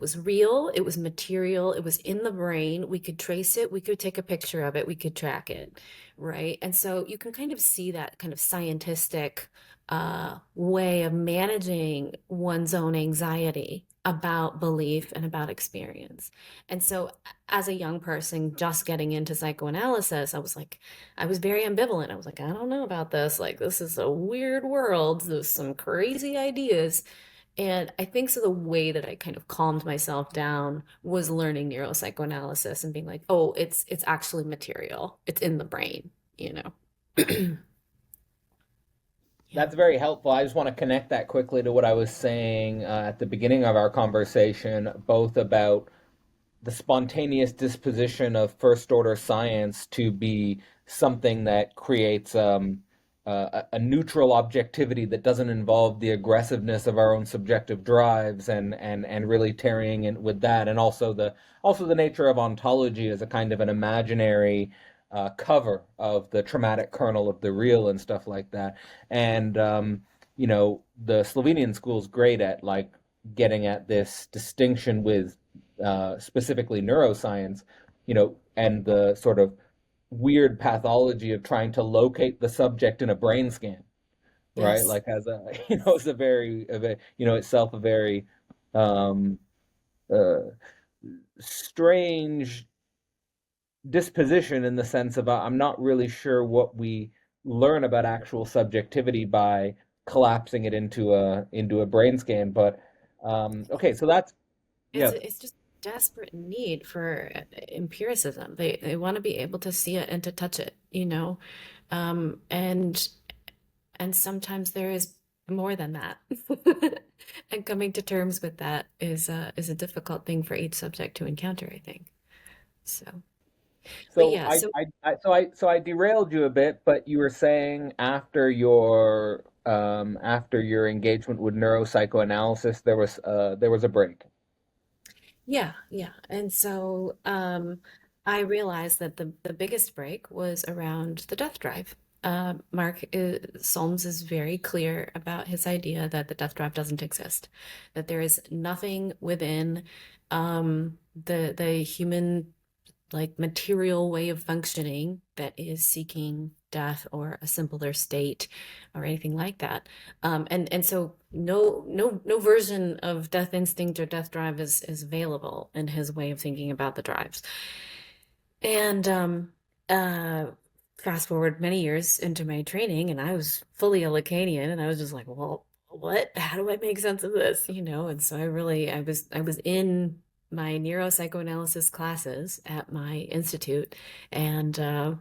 was real, it was material, it was in the brain. We could trace it, we could take a picture of it, we could track it, right? And so you can kind of see that kind of scientific way of managing one's own anxiety about belief and about experience. And so, as a young person just getting into psychoanalysis, I was very ambivalent. I was like, I don't know about this. Like, this is a weird world. There's some crazy ideas. And I think so the way that I kind of calmed myself down was learning neuropsychoanalysis and being like, oh, it's actually material. It's in the brain, you know. Yeah. That's very helpful. I just want to connect that quickly to what I was saying at the beginning of our conversation, both about the spontaneous disposition of first order science to be something that creates a neutral objectivity that doesn't involve the aggressiveness of our own subjective drives and really tarrying in with that, and also the nature of ontology as a kind of an imaginary cover of the traumatic kernel of the real and stuff like that. And the Slovenian school's great at like getting at this distinction with specifically neuroscience, and the sort of weird pathology of trying to locate the subject in a brain scan, right? Yes. Like as a, it's itself a very um, uh, strange disposition in the sense of I'm not really sure what we learn about actual subjectivity by collapsing it into a brain scan. But okay, so that's yeah. It's just desperate need for empiricism. They want to be able to see it and to touch it, you know. Um, and and sometimes there is more than that. And coming to terms with that is a difficult thing for each subject to encounter, I think. So, but So yeah, so I derailed you a bit, but you were saying after your engagement with neuropsychoanalysis, there was a break. yeah, yeah. And so I realized that the biggest break was around the death drive. Mark Solms is very clear about his idea that the death drive doesn't exist, that there is nothing within the human like material way of functioning that is seeking death or a simpler state or anything like that. And so no version of death instinct or death drive is available in his way of thinking about the drives. And uh fast forward many years into my training, and I was fully a Lacanian, and I was just like, well, what? How do I make sense of this? You know, and so I was in my neuropsychoanalysis classes at my institute, and there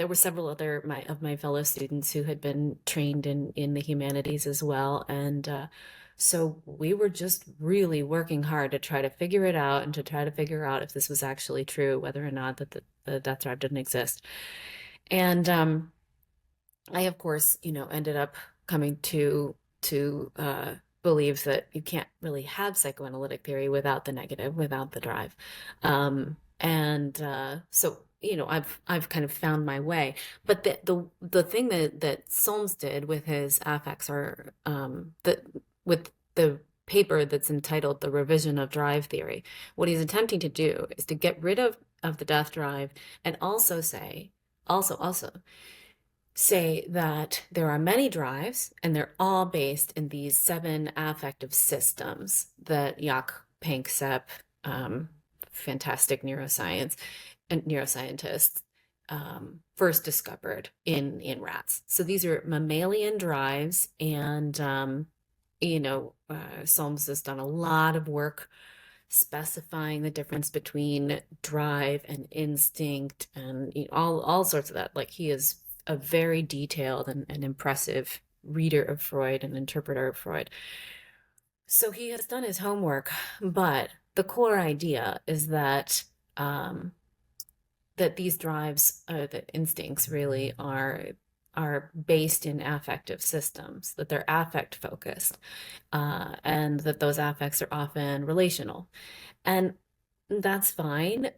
were several other of my fellow students who had been trained in the humanities as well, and so we were just really working hard to try to figure it out and to try to figure out if this was actually true, whether or not that the death drive didn't exist. And I, of course, ended up coming to believe that you can't really have psychoanalytic theory without the negative, without the drive. And so, I've kind of found my way. But the thing that Solms did with his affects or that with the paper that's entitled The Revision of Drive Theory, what he's attempting to do is to get rid of the death drive and also say that there are many drives and they're all based in these seven affective systems that Jaak Panksepp, fantastic neuroscience and neuroscientists, first discovered in rats. So these are mammalian drives, and Solms has done a lot of work specifying the difference between drive and instinct and all sorts of that. Like he is a very detailed and impressive reader of Freud and interpreter of Freud. So he has done his homework, but the core idea is um, that these drives, the instincts, really are based in affective systems, that they're affect focused, and that those affects are often relational. And that's fine.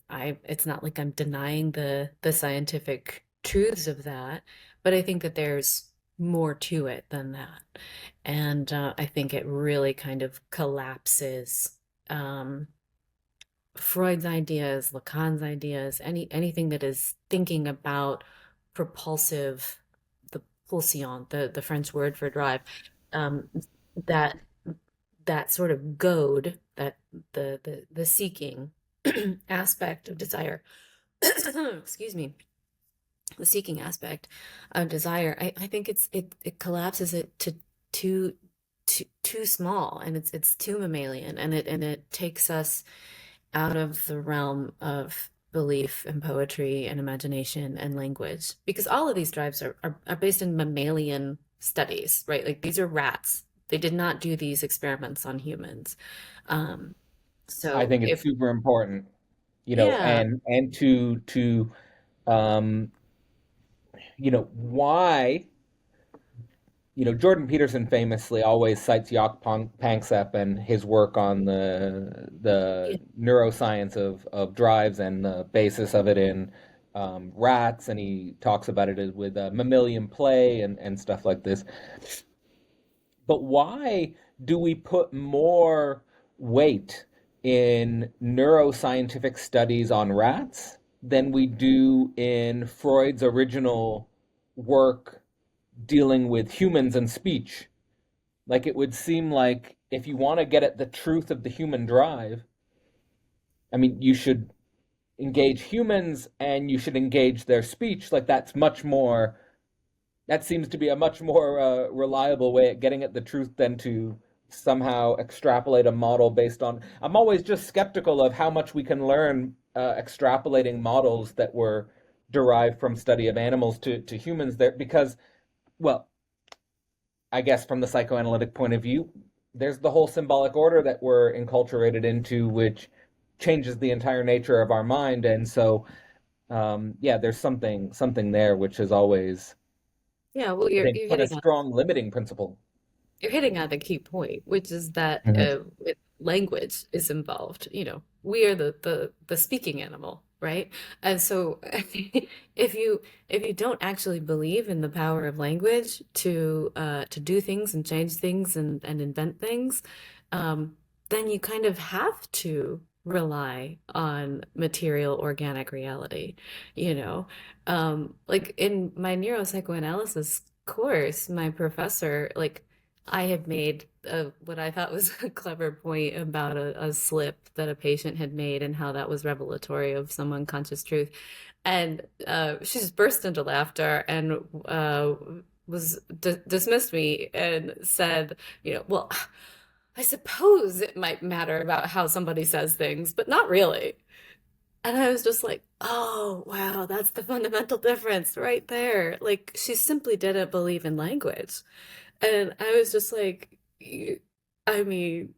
It's not like I'm denying the scientific truths of that, but I think that there's more to it than that. And I think it really kind of collapses um, Freud's ideas, Lacan's ideas, anything that is thinking about propulsive, the pulsion, the French word for drive, um, that that sort of goad, that the seeking aspect of desire, excuse me, the seeking aspect of desire, I think it collapses it to too too small, and it's too mammalian, and it takes us out of the realm of belief and poetry and imagination and language, because all of these drives are based in mammalian studies, right? Like these are rats. They did not do these experiments on humans. Um, I so think it's if, super important, yeah, and to um, why, Jordan Peterson famously always cites Panksepp and his work on the Yeah. neuroscience of drives and the basis of it in rats, and he talks about it with mammalian play and stuff like this. But why do we put more weight in neuroscientific studies on rats than we do in Freud's original work dealing with humans and speech? Like, it would seem like if you want to get at the truth of the human drive, I mean, you should engage humans and you should engage their speech. Like, that seems to be a much more reliable way at getting at the truth than to somehow extrapolate a model based on. I'm always just skeptical of how much we can learn extrapolating models that were derived from study of animals to humans there, because, well, I guess from the psychoanalytic point of view, there's the whole symbolic order that we're enculturated into, which changes the entire nature of our mind. And so, yeah, there's something there which has always, Yeah, well, I think, you're put a hitting on strong limiting principle. the key point, which is that Mhm. language is involved. We are the speaking animal, right? And so if you don't actually believe in the power of language to do things and change things and invent things, then you kind of have to rely on material organic reality, you know. Like in my neuropsychoanalysis course, my professor, like, I had made what I thought was a clever point about a slip that a patient had made and how that was revelatory of some unconscious truth. And she just burst into laughter and was dismissed me and said, well, I suppose it might matter about how somebody says things, but not really. And I was just like, oh, wow, that's the fundamental difference right there. Like, she simply didn't believe in language. And I was just like, I mean,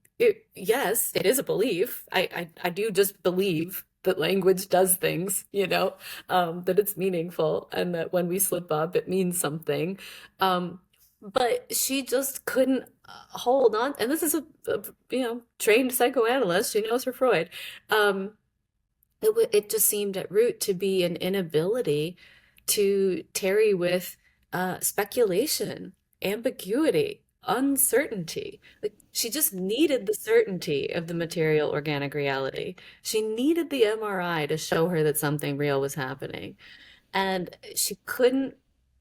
yes, it is a belief. I do just believe that language does things, that it's meaningful and that when we slip up, it means something. But she just couldn't hold on. And this is a trained psychoanalyst. She knows her Freud. It just seemed at root to be an inability to tarry with speculation, ambiguity, uncertainty. Like, she just needed the certainty of the material organic reality. She needed the MRI to show her that something real was happening. And she couldn't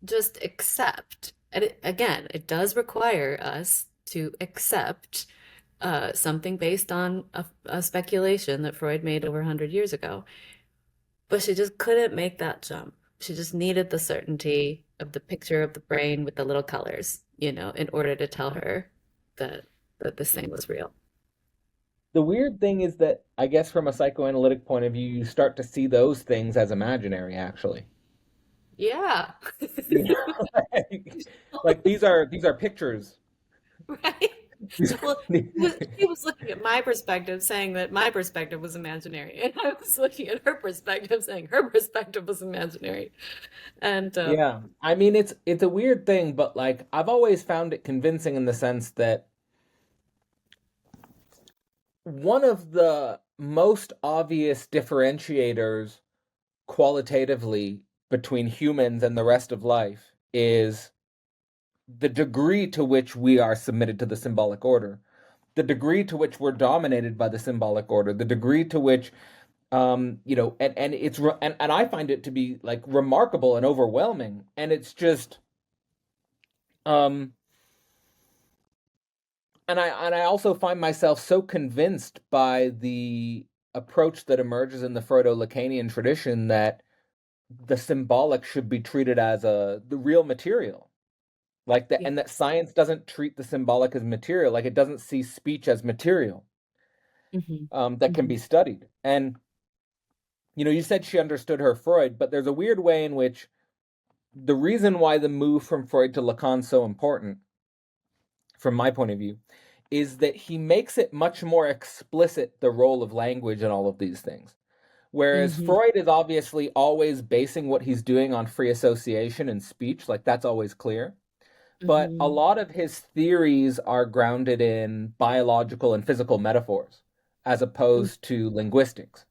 just accept. And again, it does require us to accept something based on a speculation that Freud made over 100 years ago. But she just couldn't make that jump. She just needed the certainty of the picture of the brain with the little colors, in order to tell her that this thing was real. The weird thing is that, I guess, from a psychoanalytic point of view, you start to see those things as imaginary, actually. Yeah. You know, like these are pictures. Right? These Well, are- she was looking at my perspective, saying that my perspective was imaginary, and I was looking at her perspective, saying her perspective was imaginary. And Yeah, I mean, it's a weird thing, but like I've always found it convincing in the sense that one of the most obvious differentiators qualitatively between humans and the rest of life is the degree to which we are submitted to the symbolic order, the degree to which we're dominated by the symbolic order, the degree to which and and I find it to be like remarkable and overwhelming, and it's just um and I also find myself so convinced by the approach that emerges in the Freudo-Lacanian tradition that the symbolic should be treated as the real material, like that, yeah. and that science doesn't treat the symbolic as material, like it doesn't see speech as material, Hmm. that can Hmm. be studied. And you said she understood her Freud, but there's a weird way in which the reason why the move from Freud to Lacan's so important, from my point of view, is that he makes it much more explicit the role of language in all of these things. Whereas Mm-hmm. Freud is obviously always basing what he's doing on free association and speech, like that's always clear. But a Mm-hmm. lot of his theories are grounded in biological and physical metaphors as opposed to linguistics.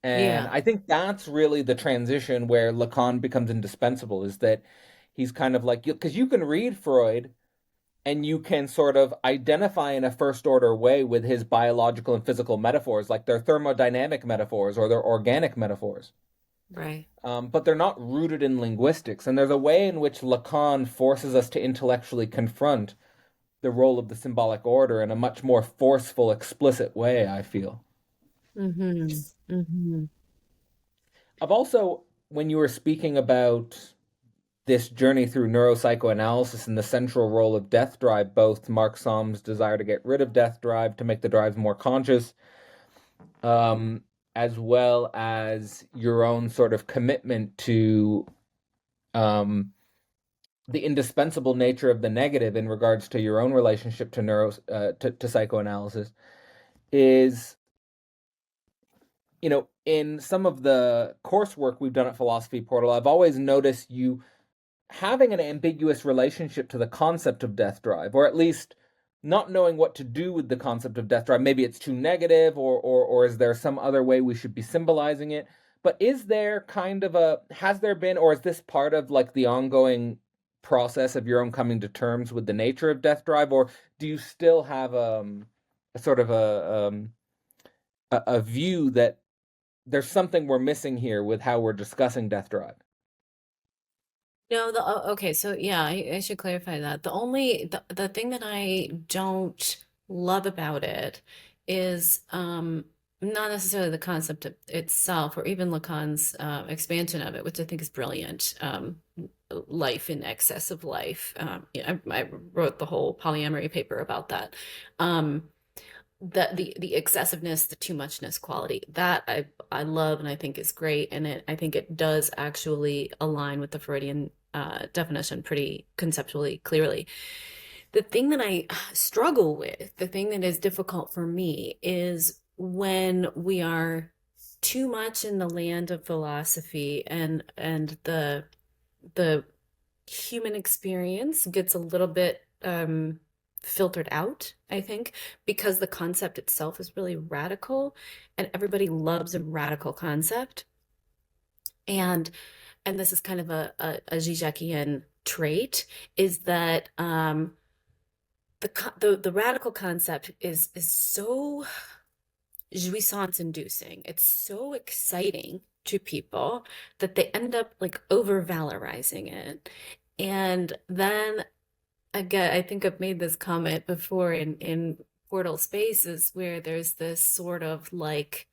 And Yeah, I think that's really the transition where Lacan becomes indispensable, is that he's kind of like, because you can read Freud and you can sort of identify in a first order way with his biological and physical metaphors, like they're thermodynamic metaphors or they're organic metaphors. right. But they're not rooted in linguistics. And there's a way in which Lacan forces us to intellectually confront the role of the symbolic order in a much more forceful, explicit way, I feel. Mm-hmm. Mm-hmm. I've also, when you were speaking about this journey through neuropsychoanalysis and the central role of death drive, both Mark Somm's desire to get rid of death drive, to make the drives more conscious, um, as well as your own sort of commitment to um, the indispensable nature of the negative in regards to your own relationship to to psychoanalysis, is, in some of the coursework we've done at Philosophy Portal, I've always noticed you having an ambiguous relationship to the concept of death drive, or at least not knowing what to do with the concept of death drive. Maybe it's too negative, or is there some other way we should be symbolizing it? But is there kind of has there been, or is this part of like the ongoing process of your own coming to terms with the nature of death drive, or do you still have a sort of a view that there's something we're missing here with how we're discussing death drive? No, okay, so yeah, I should clarify that. The thing that I don't love about it is not necessarily the concept itself or even Lacan's expansion of it, which I think is brilliant. Life in excess of life. Yeah, I wrote the whole polyamory paper about that. Um, the excessiveness, the too muchness quality that I love and I think is great, and I think it does actually align with the Freudian definition pretty conceptually clearly. The thing that I struggle with, the thing that is difficult for me, is when we are too much in the land of philosophy and the human experience gets a little bit filtered out, I think, because the concept itself is really radical and everybody loves a radical concept. And this is kind of a Zizekian trait, is that the radical concept is so jouissance inducing. It's so exciting to people that they end up like over valorizing it. And then again, I think I've made this comment before in Portal Spaces where there's this sort of like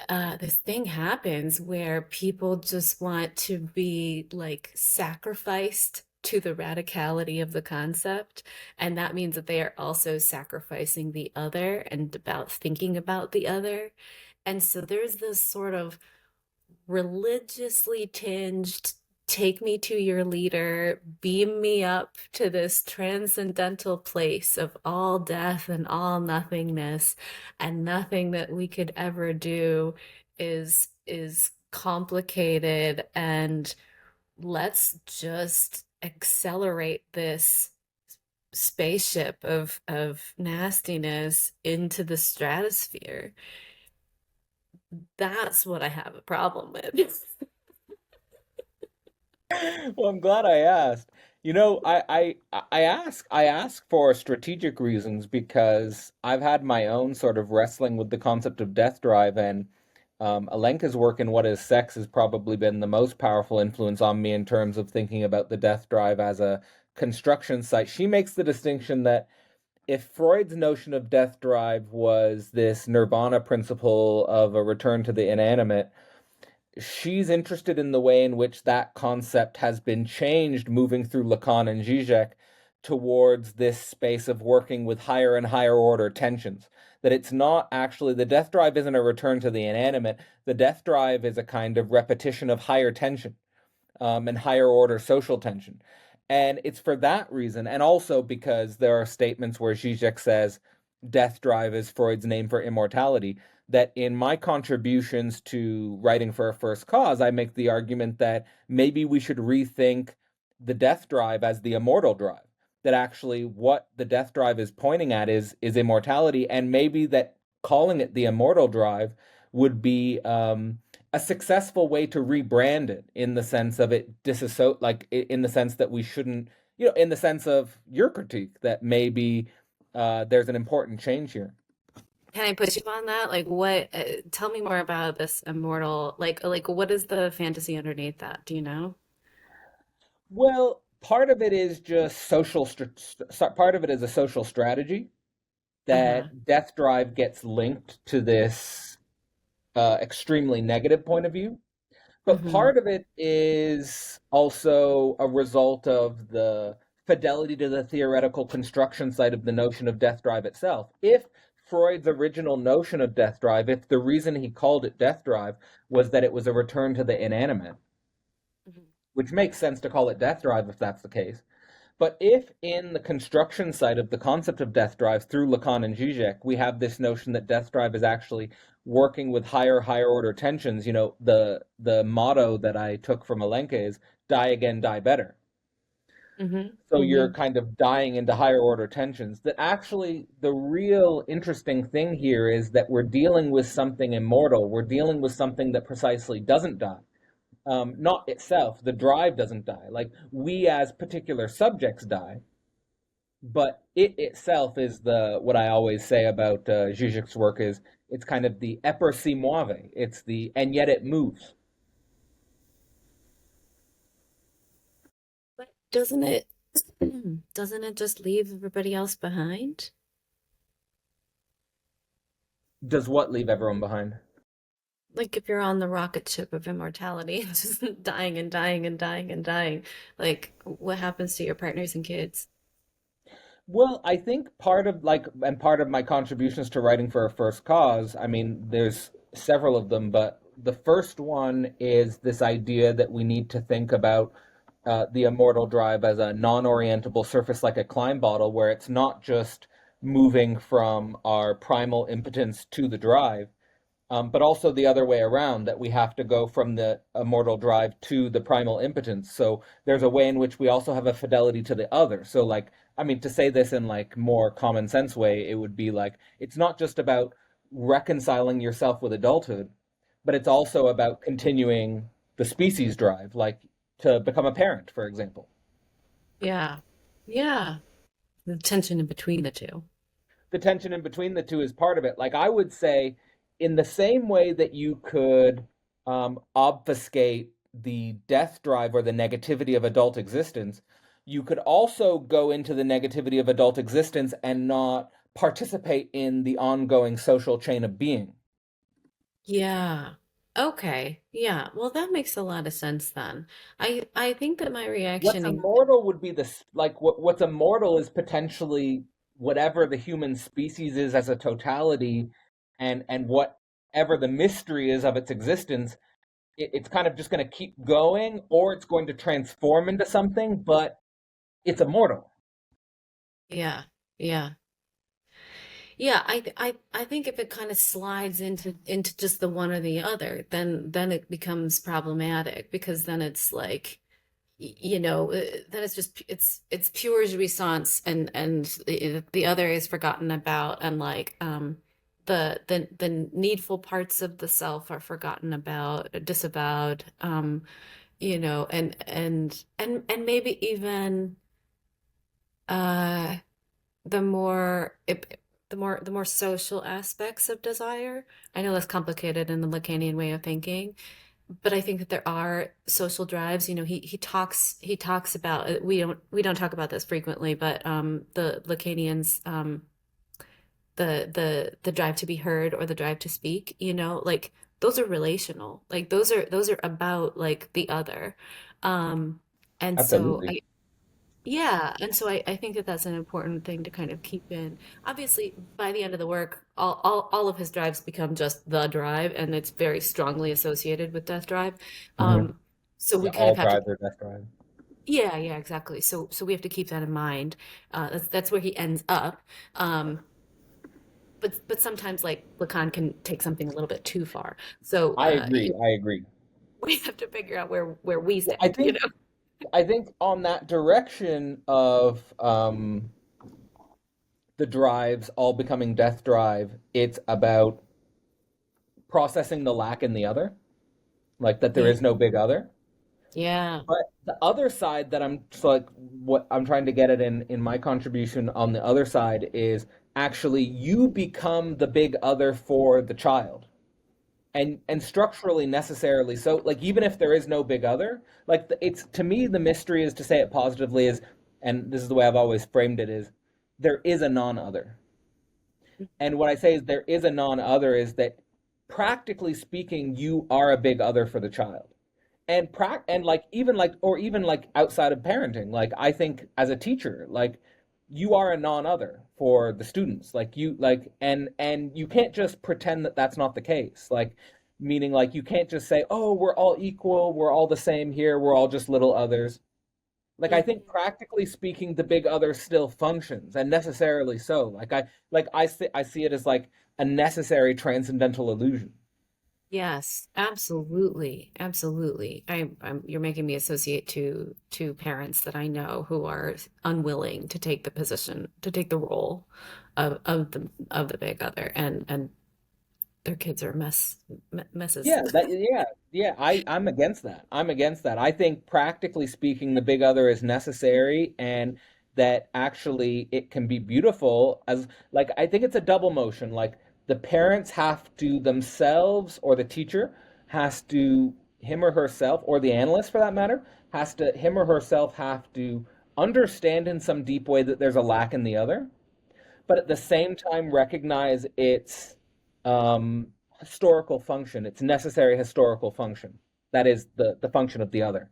this thing happens where people just want to be like sacrificed to the radicality of the concept. And that means that they are also sacrificing the other and about thinking about the other. And so there's this sort of religiously tinged, take me to your leader, beam me up to this transcendental place of all death and all nothingness, and nothing that we could ever do is complicated, and let's just accelerate this spaceship of nastiness into the stratosphere. That's what I have a problem with. Well, I'm glad I asked. I ask for strategic reasons because I've had my own sort of wrestling with the concept of death drive, and Alenka's work in What Is Sex has probably been the most powerful influence on me in terms of thinking about the death drive as a construction site. She makes the distinction that if Freud's notion of death drive was this nirvana principle of a return to the inanimate, she's interested in the way in which that concept has been changed moving through Lacan and Zizek towards this space of working with higher and higher order tensions. That it's not actually, the death drive isn't a return to the inanimate, the death drive is a kind of repetition of higher tension, and higher order social tension. And it's for that reason, and also because there are statements where Zizek says death drive is Freud's name for immortality, that in my contributions to writing for a first cause, I make the argument that maybe we should rethink the death drive as the immortal drive. That actually what the death drive is pointing at is immortality, and maybe that calling it the immortal drive would be a successful way to rebrand it in the sense of it disassociate, like in the sense that we shouldn't, in the sense of your critique that maybe there's an important change here. Can I push you on that? Like, what? Tell me more about this immortal. Like, what is the fantasy underneath that? Do you know? Well, part of it is just part of it is a social strategy Uh-huh. that death drive gets linked to this extremely negative point of view. But Mm-hmm. part of it is also a result of the fidelity to the theoretical construction side of the notion of death drive itself. If Freud's original notion of death drive, if the reason he called it death drive was that it was a return to the inanimate, Hmm. which makes sense to call it death drive if that's the case. But if in the construction side of the concept of death drive through Lacan and Zizek, we have this notion that death drive is actually working with higher order tensions, the motto that I took from Alenka is die again, die better. Hmm. So you're Hmm. kind of dying into higher order tensions. That actually the real interesting thing here is that we're dealing with something immortal. We're dealing with something that precisely doesn't die. Not itself, the drive doesn't die. Like we as particular subjects die, but it itself is the what I always say about Zizek's work is it's kind of the eper si muove. It's the and yet it moves. But doesn't it? Doesn't it just leave everybody else behind? Does what leave everyone behind? Like if you're on the rocket ship of immortality, just dying and dying and dying and dying, like what happens to your partners and kids? Well, I think part of my contributions to writing for a first cause, I mean, there's several of them, but the first one is this idea that we need to think about the immortal drive as a non-orientable surface like a Klein bottle, where it's not just moving from our primal impotence to the drive, but also the other way around, that we have to go from the immortal drive to the primal impotence. So there's a way in which we also have a fidelity to the other. So like, I mean, to say this in like more common sense way, it would be like, it's not just about reconciling yourself with adulthood, but it's also about continuing the species drive, like to become a parent, for example. Yeah. Yeah. The tension in between the two. The tension in between the two is part of it. Like I would say, in the same way that you could obfuscate the death drive or the negativity of adult existence, you could also go into the negativity of adult existence and not participate in the ongoing social chain of being. Yeah. Okay. Yeah. Well, that makes a lot of sense then. I think that my What's reaction. immortal would be this, like what's immortal is potentially whatever the human species is as a totality, and whatever the mystery is of its existence, it's kind of just going to keep going, or it's going to transform into something, but it's immortal. Yeah. Yeah. Yeah, I think if it kind of slides into just the one or the other, then it becomes problematic because then it's like then it's just it's pure jouissance and the other is forgotten about and like the needful parts of the self are forgotten about, disavowed, and maybe even uh the more the more social aspects of desire. I know that's complicated in the Lacanian way of thinking, but I think that there are social drives. He talks about we don't talk about this frequently, but the Lacanians the drive to be heard or the drive to speak, like those are relational. Like those are about like the other. Um and so Absolutely. I think that that's an important thing to kind of keep in. Obviously, by the end of the work, all of his drives become just the drive, and it's very strongly associated with Death Drive. Hmm. So we Yeah, kind of all have to, drives are death drive. yeah, yeah, exactly. So we have to keep that in mind. That's where he ends up. Um, but sometimes like Lacan can take something a little bit too far. So I agree. I agree. we have to figure out where we Well, I stand, you think know? I think on that direction of the drives all becoming death drive, it's about processing the lack in the other, like that there Yeah. is no big other. Yeah. But the other side that I'm so like what I'm trying to get at in my contribution on the other side is actually you become the big other for the child. And structurally necessarily so, like even if there is no big other, like it's to me the mystery is to say it positively is, and this is the way I've always framed it, is there is a non-other. And what I say is there is a non-other is that practically speaking you are a big other for the child. And like even like or even like outside of parenting, like I think as a teacher, like you are a non-other for the students, like you like and you can't just pretend that that's not the case, like meaning like you can't just say, oh, we're all equal, we're all the same here, we're all just little others. Like I think Mhm. practically speaking the big other still functions, and necessarily so, I see it as like a necessary transcendental illusion. Yes, absolutely. Absolutely. You're making me associate to parents that I know who are unwilling to take the position, to take the role of the big other, and their kids are messes. Yeah, I'm against that. I'm against that. I think practically speaking, the big other is necessary, and that actually it can be beautiful as like I think it's a double motion. Like the parents have to themselves, or the teacher has to, him or herself, or the analyst for that matter, has to, him or herself have to understand in some deep way that there's a lack in the other, but at the same time recognize its historical function, its necessary historical function. That is the function of the other.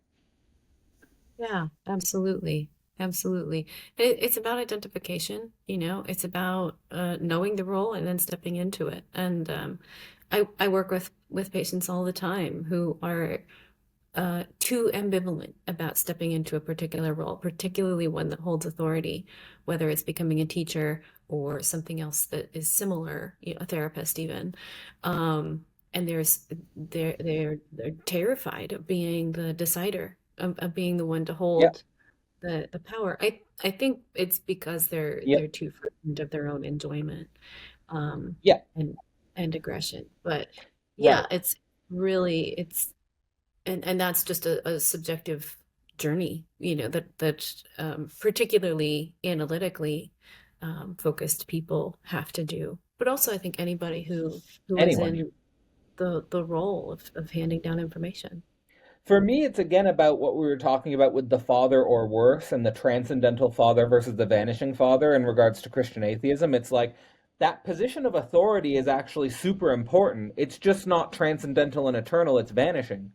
Yeah, absolutely. Absolutely. It's about identification, you know, it's about knowing the role and then stepping into it. And I work with patients all the time who are too ambivalent about stepping into a particular role, particularly one that holds authority, whether it's becoming a teacher or something else that is similar, you know, a therapist even. And they're terrified of being the decider, of being the one to Yeah, hold the power. I think it's because yeah, they're too frightened of their own enjoyment, um, yeah, and and aggression. But yeah, right. it's really it's and that's just a subjective journey, you know, that particularly analytically focused people have to do. But also, I think anybody who is Anyone. in the role of handing down information. For me, it's again about what we were talking about with the father or worse and the transcendental father versus the vanishing father in regards to Christian atheism. It's like that position of authority is actually super important. It's just not transcendental and eternal, it's vanishing,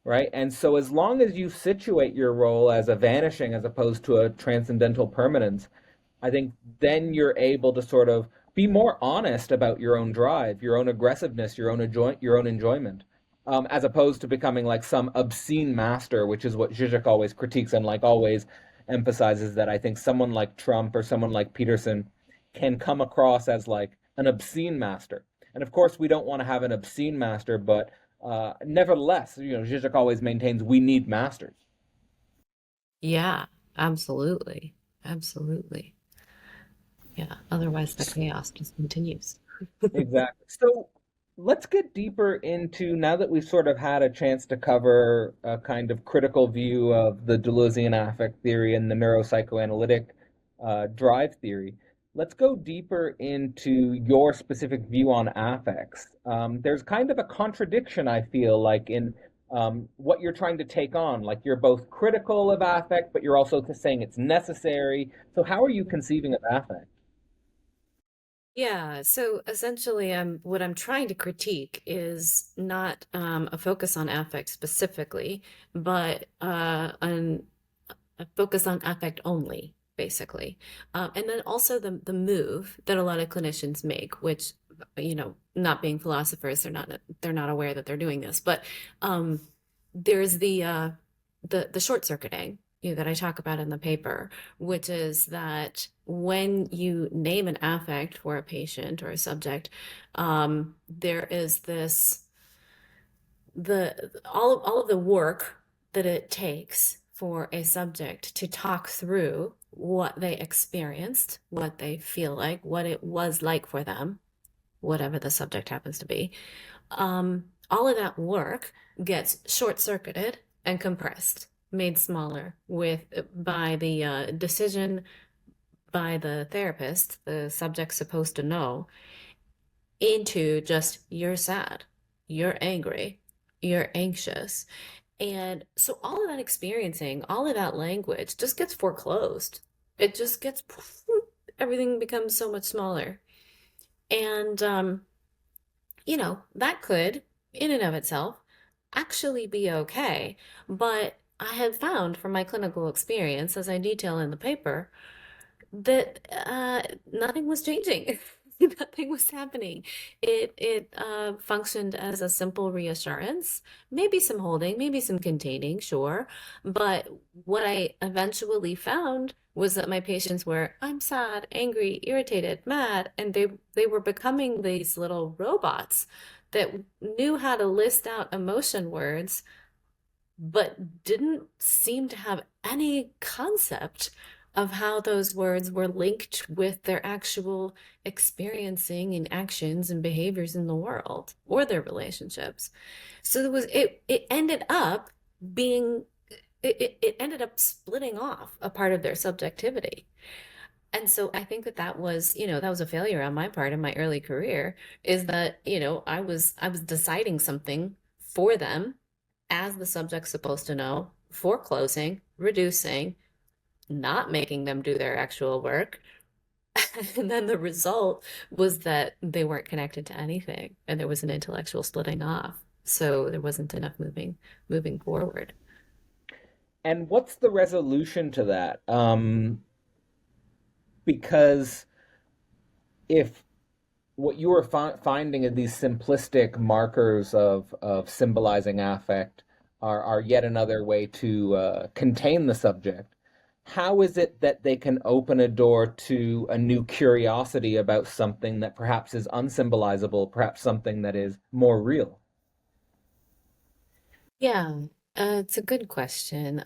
right? And so, as long as you situate your role as a vanishing as opposed to a transcendental permanence, I think then you're able to sort of be more honest about your own drive, your own aggressiveness, your own enjoyment, as opposed to becoming like some obscene master, which is what Zizek always critiques and like always emphasizes that I think someone like Trump or someone like Peterson can come across as like an obscene master. And of course, we don't want to have an obscene master, but nevertheless, you know, Zizek always maintains we need masters. Yeah, absolutely. Absolutely. Yeah. Otherwise, the chaos just continues. Exactly. So let's get deeper into, now that we've sort of had a chance to cover a kind of critical view of the Deleuzian affect theory and the neuropsychoanalytic drive theory. Let's go deeper into your specific view on affects. There's kind of a contradiction, I feel like, in what you're trying to take on. Like you're both critical of affect, but you're also saying it's necessary. So how are you conceiving of affect? Yeah, so essentially, what I'm trying to critique is not a focus on affect specifically, but a focus on affect only, basically. And then also the move that a lot of clinicians make, which, you know, not being philosophers, they're not aware that they're doing this, but there's the short circuiting. that I talk about in the paper, which is that when you name an affect for a patient or a subject, there is this the all of the work that it takes for a subject to talk through what they experienced, what they feel like, what it was like for them, whatever the subject happens to be. All of that work gets short-circuited and compressed, made smaller with by the decision by the therapist, the subject's supposed to know, into just you're sad, you're angry, you're anxious. And so all of that experiencing, all of that language just gets foreclosed. It just gets, everything becomes so much smaller. And, that could, in and of itself, actually be okay. But I had found from my clinical experience, as I detail in the paper, that nothing was changing. Nothing was happening. It functioned as a simple reassurance, maybe some holding, maybe some containing, sure. But what I eventually found was that my patients were, I'm sad, angry, irritated, mad, and they were becoming these little robots that knew how to list out emotion words, but didn't seem to have any concept of how those words were linked with their actual experiencing and actions and behaviors in the world or their relationships. So it ended up being it ended up splitting off a part of their subjectivity. And so I think that was, that was a failure on my part in my early career, is that, I was deciding something for them as the subject's supposed to know, foreclosing, reducing, not making them do their actual work. And then the result was that they weren't connected to anything and there was an intellectual splitting off. So there wasn't enough moving forward. And what's the resolution to that? Because if what you are finding in these simplistic markers of symbolizing affect are yet another way to contain the subject, how is it that they can open a door to a new curiosity about something that perhaps is unsymbolizable, perhaps something that is more real? Yeah, it's a good question.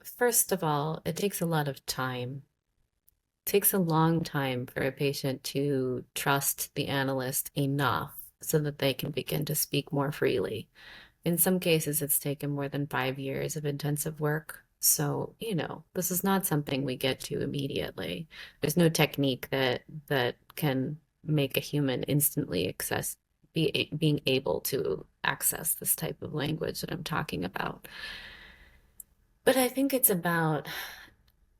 First of all, it takes a lot of time. It takes a long time for a patient to trust the analyst enough so that they can begin to speak more freely. In some cases, it's taken more than 5 years of intensive work. So, this is not something we get to immediately. There's no technique that can make a human instantly being able to access this type of language that I'm talking about. But I think it's about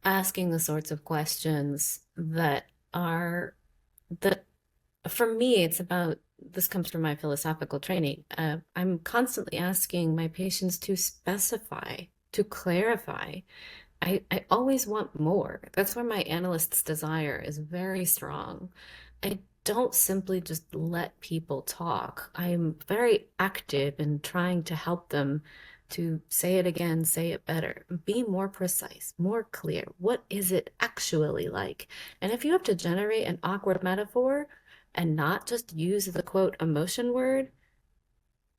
asking the sorts of questions that for me, it's about this comes from my philosophical training. I'm constantly asking my patients to specify, to clarify. I always want more. That's where my analyst's desire is very strong. I don't simply just let people talk. I'm very active in trying to help them to say it again, say it better, be more precise, more clear. What is it actually like? And if you have to generate an awkward metaphor and not just use the quote emotion word,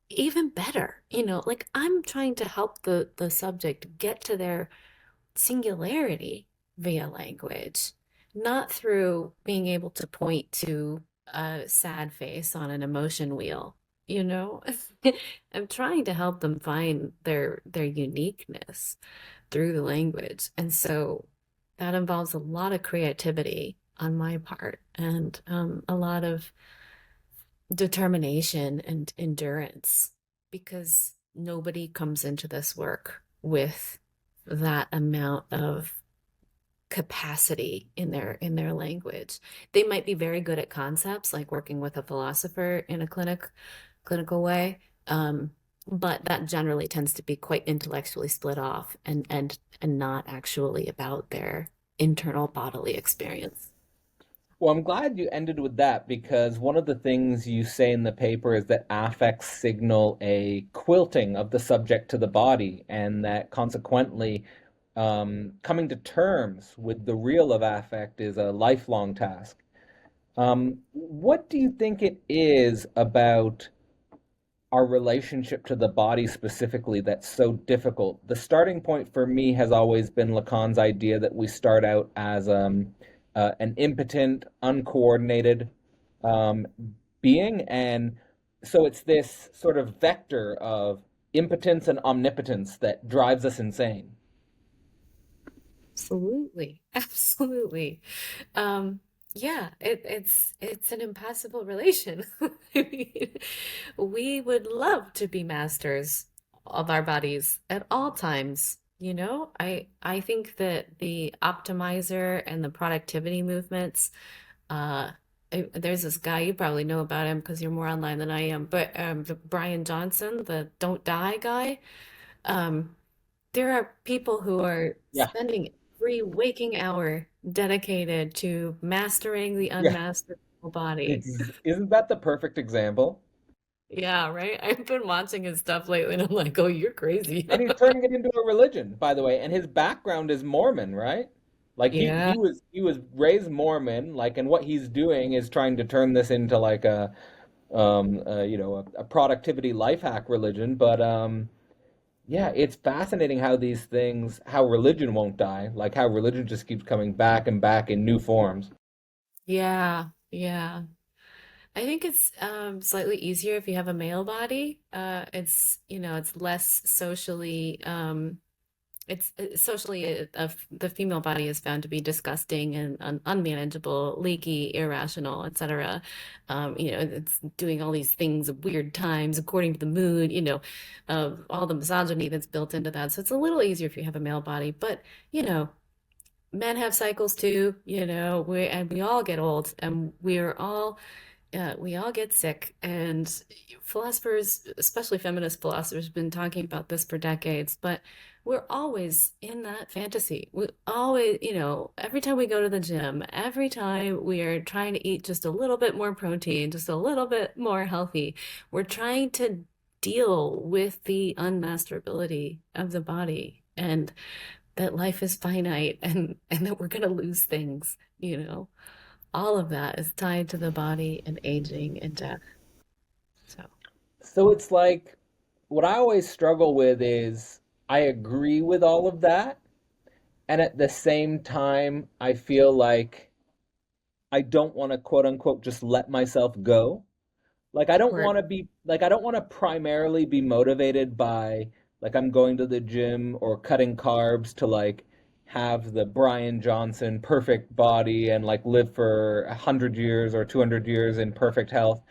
even better. Like I'm trying to help the subject get to their singularity via language, not through being able to point to a sad face on an emotion wheel, you know? I'm trying to help them find their uniqueness through the language. And so that involves a lot of creativity on my part and a lot of determination and endurance because nobody comes into this work with that amount of capacity in their language. They might be very good at concepts, like working with a philosopher in a clinical way, but that generally tends to be quite intellectually split off and not actually about their internal bodily experience. Well, I'm glad you ended with that because one of the things you say in the paper is that affects signal a quilting of the subject to the body, and that consequently, coming to terms with the real of affect is a lifelong task. What do you think it is about our relationship to the body specifically that's so difficult? The starting point for me has always been Lacan's idea that we start out as an impotent, uncoordinated um, being. And so it's this sort of vector of impotence and omnipotence that drives us insane. Absolutely. Absolutely. Um, yeah, it's an impossible relation. I mean, we would love to be masters of our bodies at all times, you know? I think that the optimizer and the productivity movements, uh, there's this guy, you probably know about him because you're more online than I am, but Brian Johnson, the Don't Die guy. Um, there are people who are Yeah, spending every waking hour dedicated to mastering the yeah. unmasterable body. Isn't that the perfect example? Yeah, right. I've been watching his stuff lately and I'm like, oh, you're crazy. And he's turning it into a religion, by the way. And his background is Mormon, right? Like Yeah. he was raised Mormon, like, and what he's doing is trying to turn this into like a productivity life hack religion. But yeah, it's fascinating how these things, how religion won't die, like how religion just keeps coming back and back in new forms. Yeah. Yeah. I think it's slightly easier if you have a male body. It's, you know, it's less socially it's socially the female body is found to be disgusting and unmanageable, leaky, irrational, etc. You know, it's doing all these things at weird times according to the mood, you know, all the misogyny that's built into that. So it's a little easier if you have a male body, but you know, men have cycles too, you know, we all get old and we all get sick, and philosophers, especially feminist philosophers, have been talking about this for decades, but we're always in that fantasy. We always, you know, every time we go to the gym, every time we are trying to eat just a little bit more protein, just a little bit more healthy, we're trying to deal with the unmasterability of the body and that life is finite and that we're going to lose things, you know. All of that is tied to the body and aging and death. So, So it's like what I always struggle with is I agree with all of that. And at the same time, I feel like I don't want to quote unquote just let myself go. Like I don't or want to be like I don't want to primarily be motivated by like I'm going to the gym or cutting carbs to like have the Brian Johnson perfect body and like live for 100 years or 200 years in perfect health.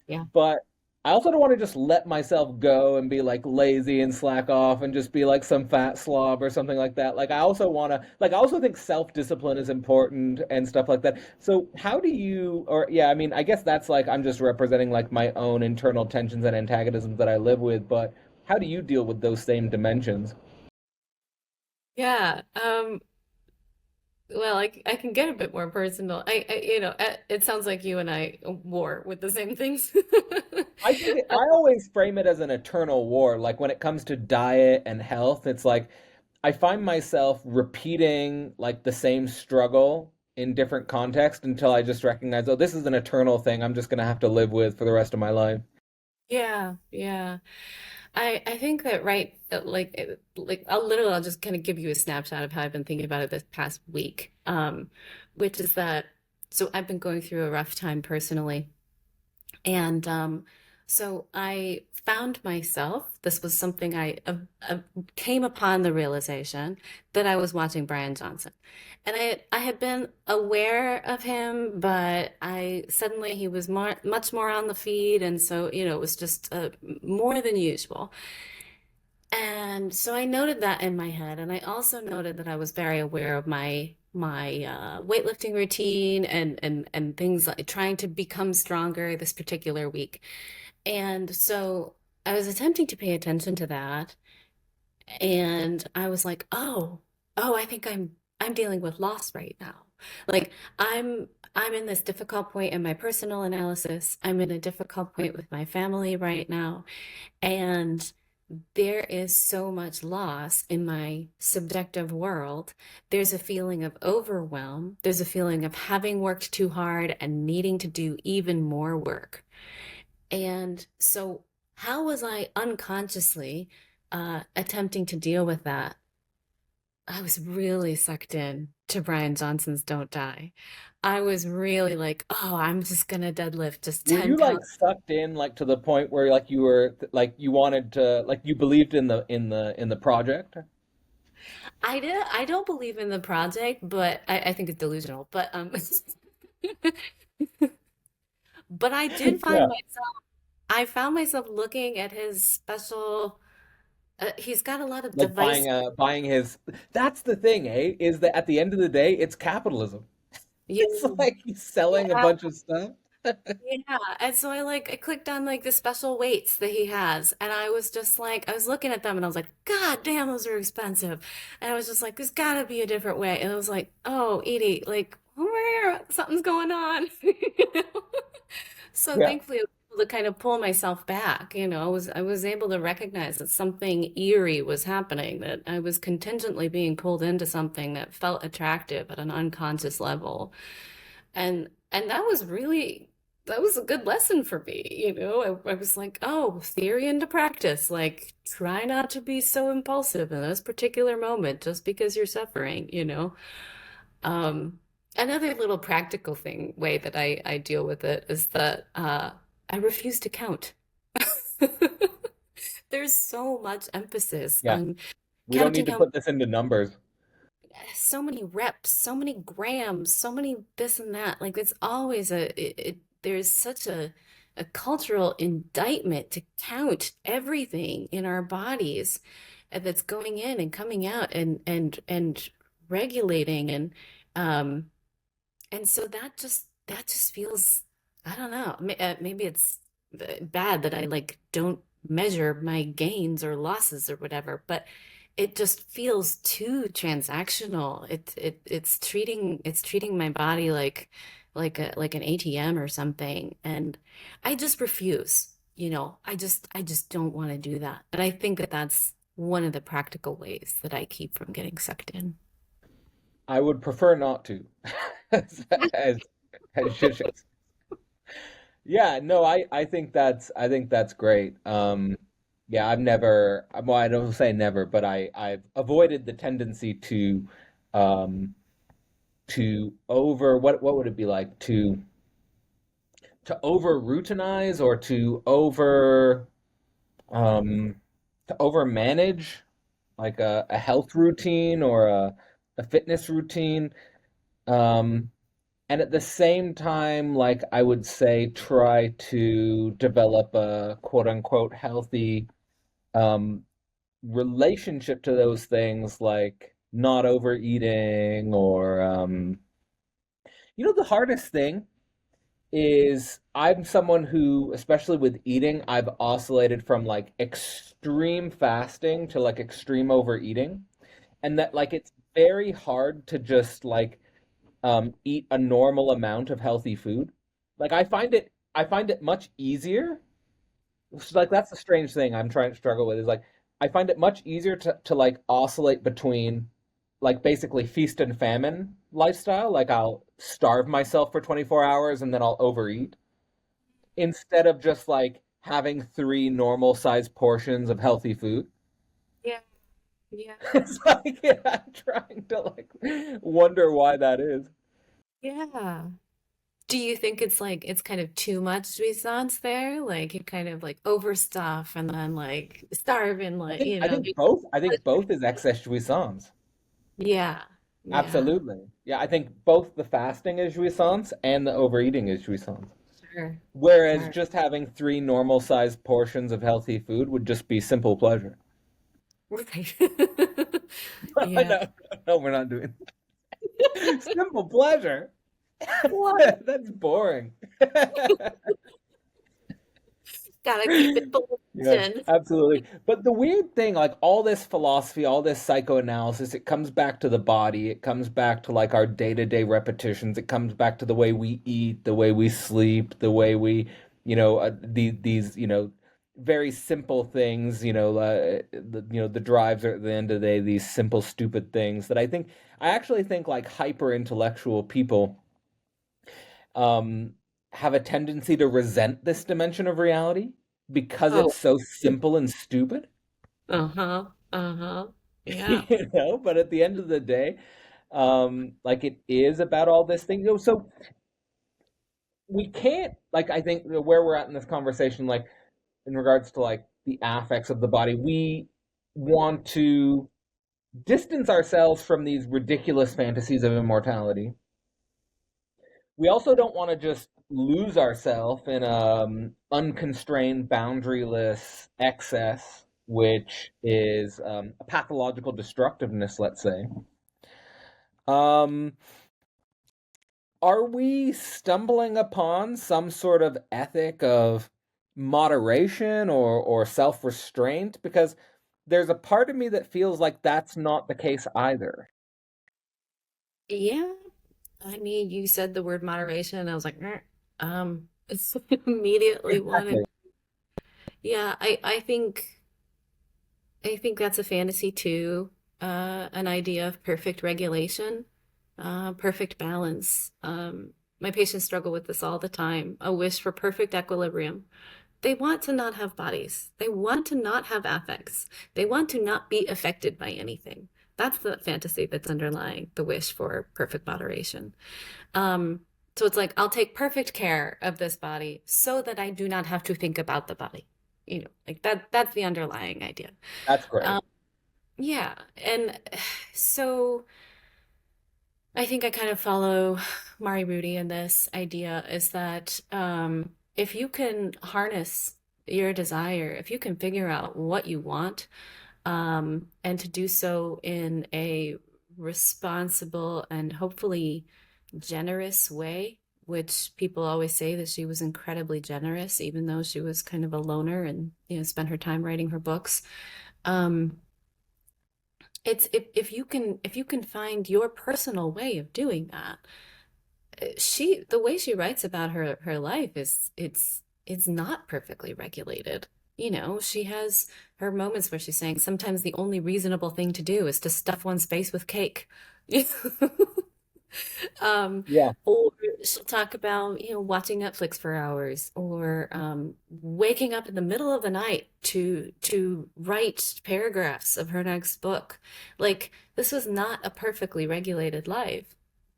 yeah. But I also don't want to just let myself go and be like lazy and slack off and just be like some fat slob or something like that. Like I also want to like I also think self-discipline is important and stuff like that. So how do you or yeah, I mean, I guess that's like I'm just representing like my own internal tensions and antagonisms that I live with, but how do you deal with those same dimensions? Yeah. Well, I can get a bit more personal. You know, it sounds like you and I war with the same things. I always frame it as an eternal war. Like when it comes to diet and health, it's like I find myself repeating like the same struggle in different contexts until I just recognize, oh, this is an eternal thing I'm just gonna have to live with for the rest of my life. Yeah, yeah. I think that right like I'll just kind of give you a snapshot of how I've been thinking about it this past week. Which is that so I've been going through a rough time personally. And so I found myself, this was something I came upon the realization that I was watching Brian Johnson. And I had been aware of him, but I suddenly he was much more on the feed. And so, you know, it was just more than usual. And so I noted that in my head. And I also noted that I was very aware of my weightlifting routine and things like trying to become stronger this particular week. And so I was attempting to pay attention to that. And I was like, oh, I think I'm dealing with loss right now. Like I'm in this difficult point in my personal analysis. I'm in a difficult point with my family right now. And there is so much loss in my subjective world. There's a feeling of overwhelm. There's a feeling of having worked too hard and needing to do even more work. And so, how was I unconsciously attempting to deal with that? I was really sucked in to Brian Johnson's Don't Die. I was really like, oh, I'm just gonna deadlift just Were 10 you like pounds. sucked in like to the point where like you were like you wanted to like you believed in the project? I don't believe in the project, but I think it's delusional. But I did find Yeah. myself, I found myself looking at his special, he's got a lot of Like device. buying his that's the thing, eh? Is that at the end of the day, it's capitalism. Yeah, It's like he's selling a yeah, bunch of stuff. yeah. And so I clicked on like the special weights that he has, and I was just like, I was looking at them and I was like, God damn, those are expensive. And I was just like, there's gotta be a different way. And I was like, oh, Edie, like, something's going on. You know? So Yeah. thankfully, I was able to kind of pull myself back. I was able to recognize that something eerie was happening, that I was contingently being pulled into something that felt attractive at an unconscious level. And that was a good lesson for me. I was like, oh, theory into practice. Like, try not to be so impulsive in this particular moment just because you're suffering. Um, Another little practical way that I deal with it is that I refuse to count. There's so much emphasis Yeah. on We don't need counting to how put this into numbers. so many reps, so many grams, so many this and that. Like it's always there's such a cultural indictment to count everything in our bodies that's going in and coming out and regulating um and so that just feels, I don't know. Maybe it's bad that I like don't measure my gains or losses or whatever, but it just feels too transactional. It's treating my body like an ATM or something, and I just refuse. I just don't want to do that. But I think that that's one of the practical ways that I keep from getting sucked in. I would prefer not to. As as, as shishas. Yeah, no, I think that's great. Yeah, I've never well, I don't say never, but I've avoided the tendency um to over what would it be like to over routinize or um to over manage like a health routine or a fitness routine. Um and at the same time, like I would say, try to develop a quote unquote healthy um, relationship to those things, like not overeating or, the hardest thing is I'm someone who, especially with eating, I've oscillated from like extreme fasting to like extreme overeating. And that like it's very hard to just like eat a normal amount of healthy food. Like I find it much easier. Like that's the strange thing I'm trying to struggle with is like I find it much easier to like oscillate between like basically feast and famine lifestyle. Like I'll starve myself for 24 hours and then I'll overeat instead of just like having three normal sized portions of healthy food. Yeah, yeah, It's like yeah, I'm trying to like wonder why that is. yeah. Do you think it's like it's kind of too much Jouissance there? Like you kind of like overstuff and then like starve and like, I think both is excess jouissance. yeah, yeah, Absolutely. Yeah, I think both the fasting is jouissance and the overeating is jouissance. sure, Whereas sure. just having three normal sized portions of healthy food would just be simple pleasure. Right. Yeah. No, no, we're not doing simple pleasure. What? That's boring. Gotta keep it Yeah, bulletin. absolutely. But the weird thing, like all this philosophy, all this psychoanalysis, it comes back to the body. It comes back to like our day-to-day repetitions. It comes back to the way we eat, the way we sleep, the way we, these, very simple things, the drives are at the end of the day, these simple, stupid things that I actually think like hyper intellectual people um, have a tendency to resent this dimension of reality because Oh, it's so simple and stupid, uh-huh, uh-huh. Yeah. but at the end of the day, like it is about all this thing. So we can't, like, I think where we're at in this conversation, like in regards to like the affects of the body, we want to distance ourselves from these ridiculous fantasies of immortality. We also don't want to just lose ourselves in unconstrained, boundaryless excess, which is a pathological destructiveness, let's say. Um, are we stumbling upon some sort of ethic of moderation or self-restraint? Because there's a part of me that feels like that's not the case either. Yeah. I mean, you said the word moderation, and I was like, it's immediately wanted. Exactly. Yeah, I think that's a fantasy too. An idea of perfect regulation, perfect balance. My patients struggle with this all the time. A wish for perfect equilibrium. They want to not have bodies. They want to not have affects. They want to not be affected by anything. That's the fantasy that's underlying the wish for perfect moderation. Um, so it's like, I'll take perfect care of this body so that I do not have to think about the body. Like that's the underlying idea. That's great. Um, yeah. And so I think I kind of follow Mari Rudy in this idea is that if you can harness your desire, if you can figure out what you want, and to do so in a responsible and hopefully generous way, which people always say that she was incredibly generous, even though she was kind of a loner and spent her time writing her books. Um, it's if you can find your personal way of doing that, the way she writes about her life is it's not perfectly regulated. She has her moments where she's saying sometimes the only reasonable thing to do is to stuff one's face with cake. Um, Yeah. or she'll talk about, watching Netflix for hours or waking up in the middle of the night to write paragraphs of her next book. Like this was not a perfectly regulated life.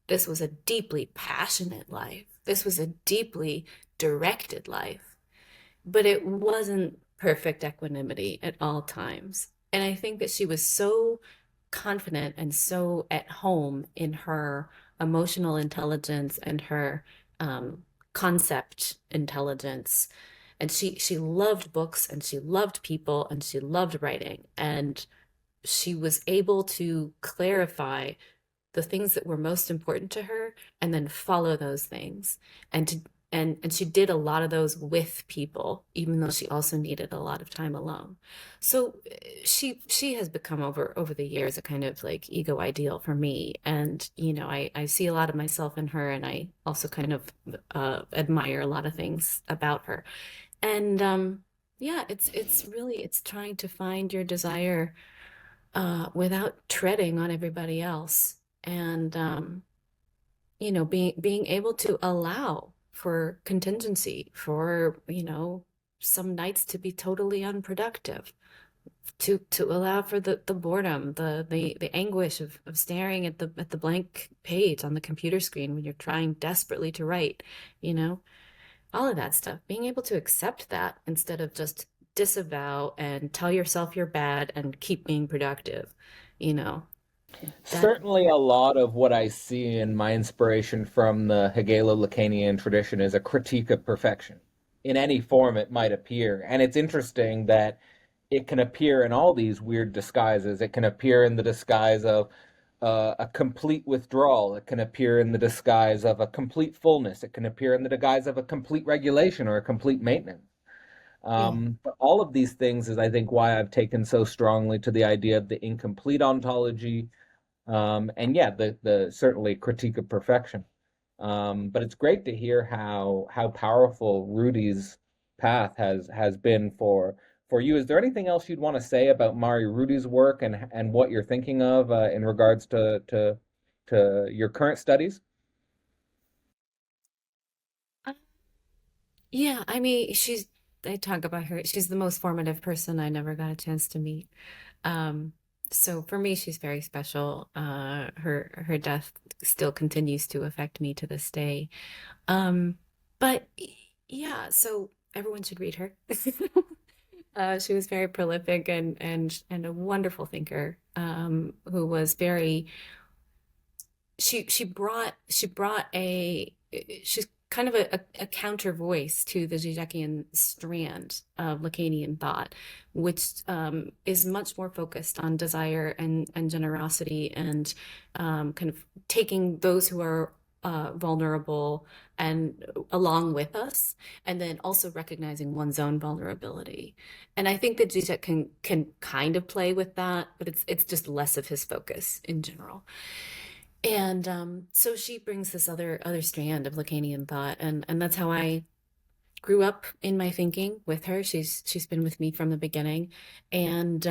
This was a deeply passionate life. This was a deeply directed life, but it wasn't perfect equanimity at all times. And I think that she was so confident and so at home in her emotional intelligence and her um, concept intelligence. And she loved books and she loved people and she loved writing. And she was able to clarify the things that were most important to her and then follow those things and to and she did a lot of those with people even though she also needed a lot of time alone. So she has become over the years a kind of like ego ideal for me, and I see a lot of myself in her, and I also kind of admire a lot of things about her. And yeah, it's really it's trying to find your desire without treading on everybody else, and being able to allow for contingency, for some nights to be totally unproductive, to allow for the boredom, the anguish of staring at the blank page on the computer screen when you're trying desperately to write, you know, all of that stuff. Being able to accept that instead of just disavow and tell yourself you're bad and keep being productive, you know, that. Certainly, a lot of what I see in my inspiration from the Hegelo-Lacanian tradition is a critique of perfection in any form it might appear. And it's interesting that it can appear in all these weird disguises. It can appear in the disguise of a complete withdrawal. It can appear in the disguise of a complete fullness. It can appear in the disguise of a complete regulation or a complete maintenance. Mm. But all of these things is, I think, why I've taken so strongly to the idea of the incomplete ontology, and yeah, the certainly critique of perfection. But it's great to hear how powerful Rudy's path has been for you. Is there anything else you'd want to say about Mari Rudy's work and what you're thinking of in regards to your current studies? Uh, Yeah, I mean, I talk about her, she's the most formative person I never got a chance to meet. Um, so for me, she's very special. Her death still continues to affect me to this day. Um, but yeah, so everyone should read her. She was very prolific and a wonderful thinker, who was very she brought she's kind of a counter voice to the Zizekian strand of Lacanian thought, which is much more focused on desire and generosity and kind of taking those who are vulnerable and along with us, and then also recognizing one's own vulnerability. And I think that Zizek can kind of play with that, but it's just less of his focus in general. And so she brings this other strand of Lacanian thought, and that's how I grew up in my thinking with her. She's been with me from the beginning, and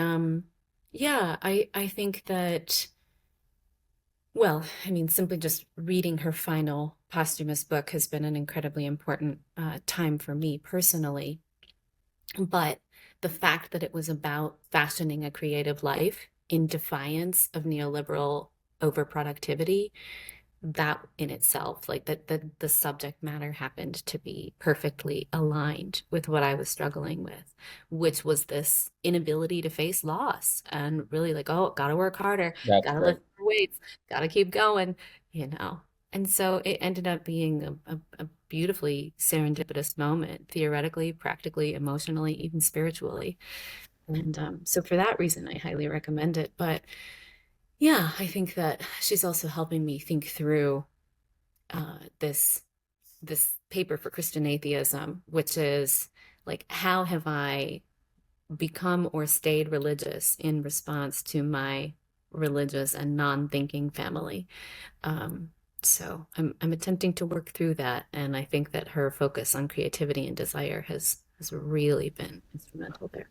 yeah, I think that, well, I mean, simply just reading her final posthumous book has been an incredibly important time for me personally. But the fact that it was about fashioning a creative life in defiance of neoliberal overproductivity, that in itself, like that the subject matter happened to be perfectly aligned with what I was struggling with, which was this inability to face loss and really like, oh, gotta work harder, That's gotta great. lift more weights, gotta keep going, you know. And so it ended up being a beautifully serendipitous moment, theoretically, practically, emotionally, even spiritually. And so for that reason, I highly recommend it. But yeah, I think that she's also helping me think through this paper for Christian atheism, which is like, how have I become or stayed religious in response to my religious and non-thinking family? Um, so I'm attempting to work through that, and I think that her focus on creativity and desire has really been instrumental there.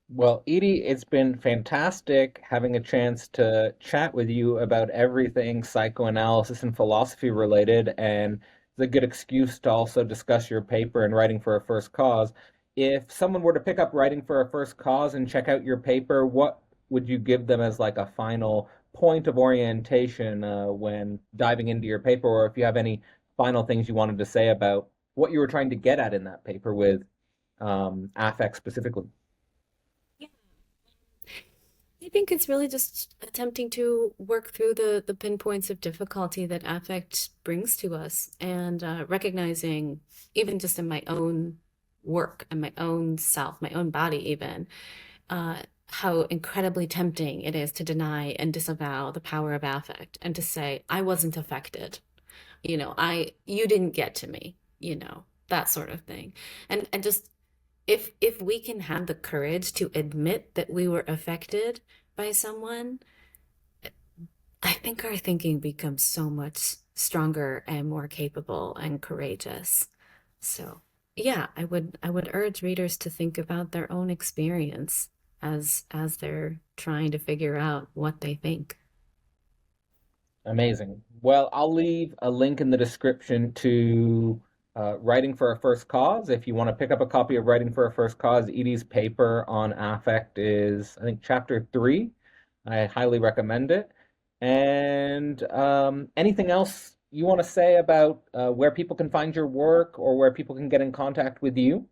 Well, Edie, it's been fantastic having a chance to chat with you about everything psychoanalysis and philosophy related, and it's a good excuse to also discuss your paper and writing for a first cause. If someone were to pick up writing for a first cause and check out your paper, what would you give them as like a final point of orientation when diving into your paper, or if you have any final things you wanted to say about what you were trying to get at in that paper with affect specifically? I think it's really just attempting to work through the pinpoints of difficulty that affect brings to us, and recognizing, even just in my own work and my own self, my own body, even how incredibly tempting it is to deny and disavow the power of affect and to say, I wasn't affected. You didn't get to me, that sort of thing. And just, if we can have the courage to admit that we were affected by someone, I think our thinking becomes so much stronger and more capable and courageous. So, yeah, I would urge readers to think about their own experience as they're trying to figure out what they think. Amazing. Well, I'll leave a link in the description to Writing for a First Cause. If you want to pick up a copy of Writing for a First Cause, Edie's paper on affect is, I think, chapter 3. I highly recommend it. And anything else you want to say about where people can find your work or where people can get in contact with you?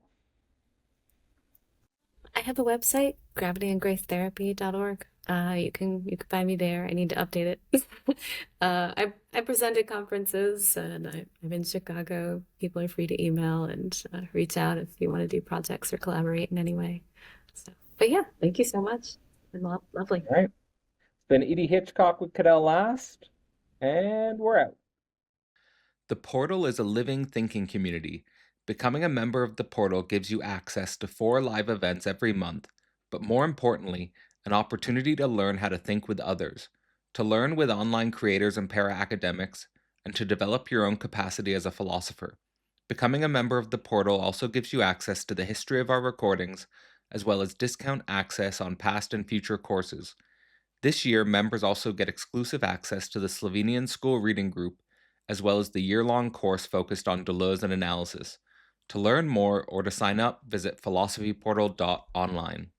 I have a website, gravityandgracetherapy.org. You can find me there. I need to update it. I present at conferences, and I'm in Chicago. People are free to email and reach out if you want to do projects or collaborate in any way. So, but yeah, thank you so much. It's been lovely. All right. It's been Edie Hitchcock with Cadell Last, and we're out. The Portal is a living, thinking community. Becoming a member of the Portal gives you access to 4 live events every month, but more importantly, an opportunity to learn how to think with others, to learn with online creators and para academics, and to develop your own capacity as a philosopher. Becoming a member of the portal also gives you access to the history of our recordings, as well as discount access on past and future courses. This year, members also get exclusive access to the Slovenian School Reading Group, as well as the year long course focused on Deleuze and analysis. To learn more or to sign up, visit philosophyportal.online.